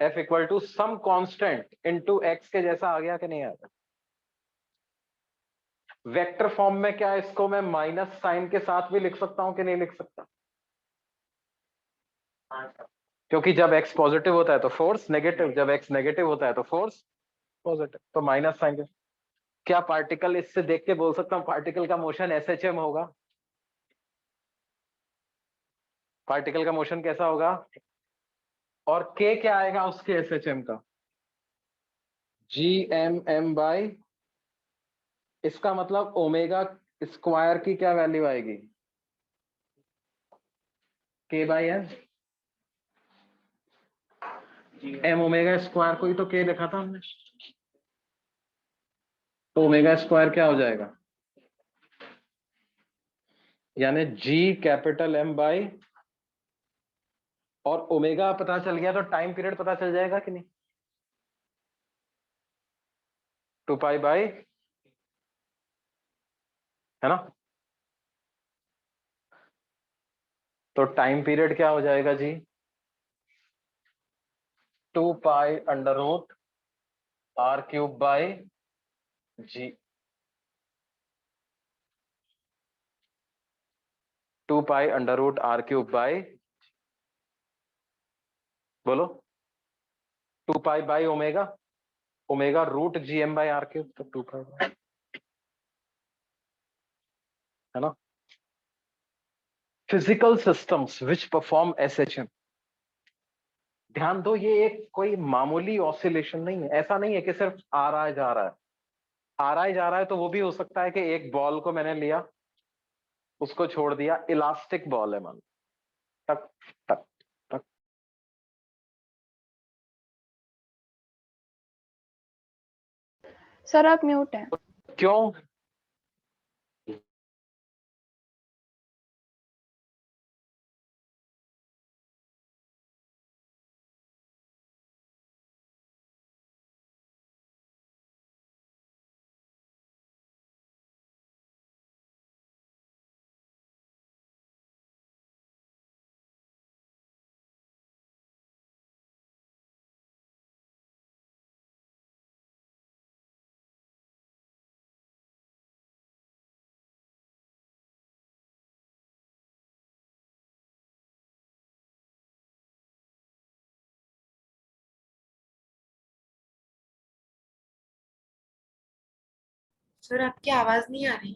F equal to some constant into x के जैसा आ गया कि नहीं आ गया? वेक्टर फॉर्म में क्या इसको मैं माइनस साइन के साथ भी लिख सकता हूं कि नहीं लिख सकता? हाँ सर। क्योंकि जब एक्स पॉजिटिव होता है तो फोर्स नेगेटिव, जब एक्स नेगेटिव होता है तो फोर्स पॉजिटिव, तो माइनस साइन। क्या पार्टिकल इससे देख के बोल सकता हूं पार्टिकल का मोशन एसएचएम होगा? पार्टिकल का मोशन कैसा होगा? और के क्या आएगा उसके एसएचएम का? जी एम एम बाई, इसका मतलब ओमेगा स्क्वायर की क्या वैल्यू आएगी? K by m. M omega square को ही तो के लिखा था हमने, तो ओमेगा स्क्वायर क्या हो जाएगा? यानी जी कैपिटल एम बाई, और ओमेगा पता चल गया तो टाइम पीरियड पता चल जाएगा कि नहीं? 2 पाई बाई, है ना? तो टाइम पीरियड क्या हो जाएगा जी? 2 pi under root r cube by G. 2 pi under root r cube by, बोलो, 2 pi by omega, omega root G M by r cube, तो 2 पाई, है ना? Physical systems which perform SHM, ध्यान दो ये एक कोई मामूली ऑसिलेशन नहीं है। ऐसा नहीं है कि सिर्फ आ रहा है जा रहा है, आ रहा है जा रहा है, तो वो भी हो सकता है कि एक बॉल को मैंने लिया, उसको छोड़ दिया, इलास्टिक बॉल है मान, टक टक टक। सर आप म्यूट हैं। क्यों? सर आपकी आवाज नहीं आ रही।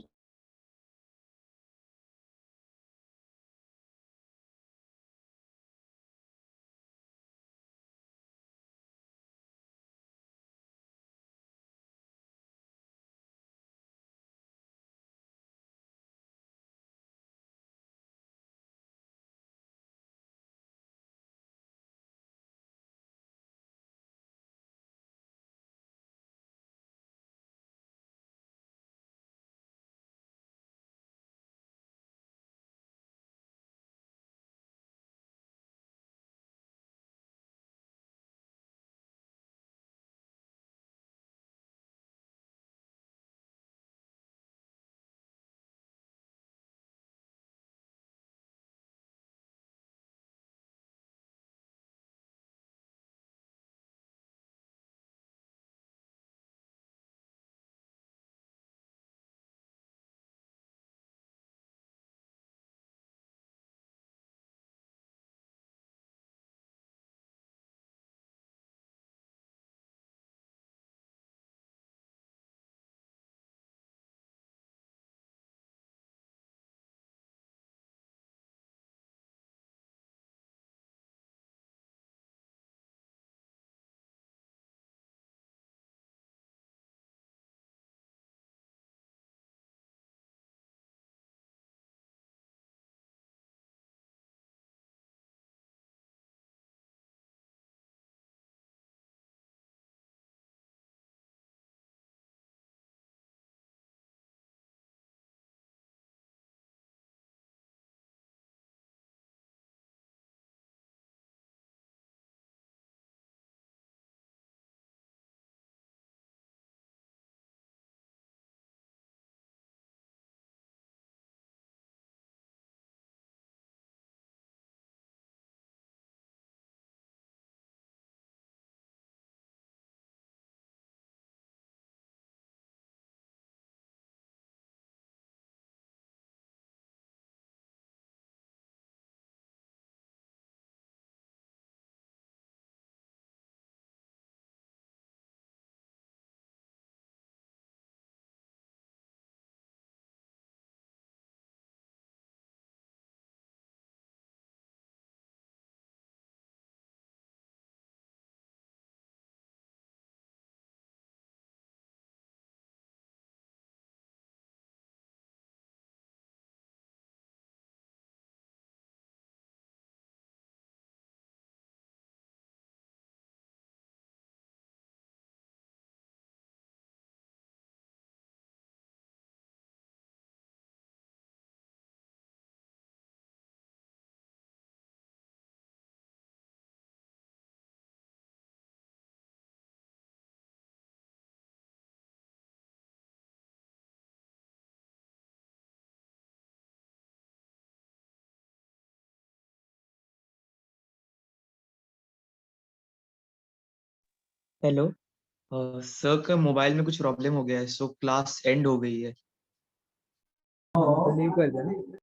हेलो सर का मोबाइल में कुछ प्रॉब्लम हो गया है, सो क्लास एंड हो गई है। लीव कर देना।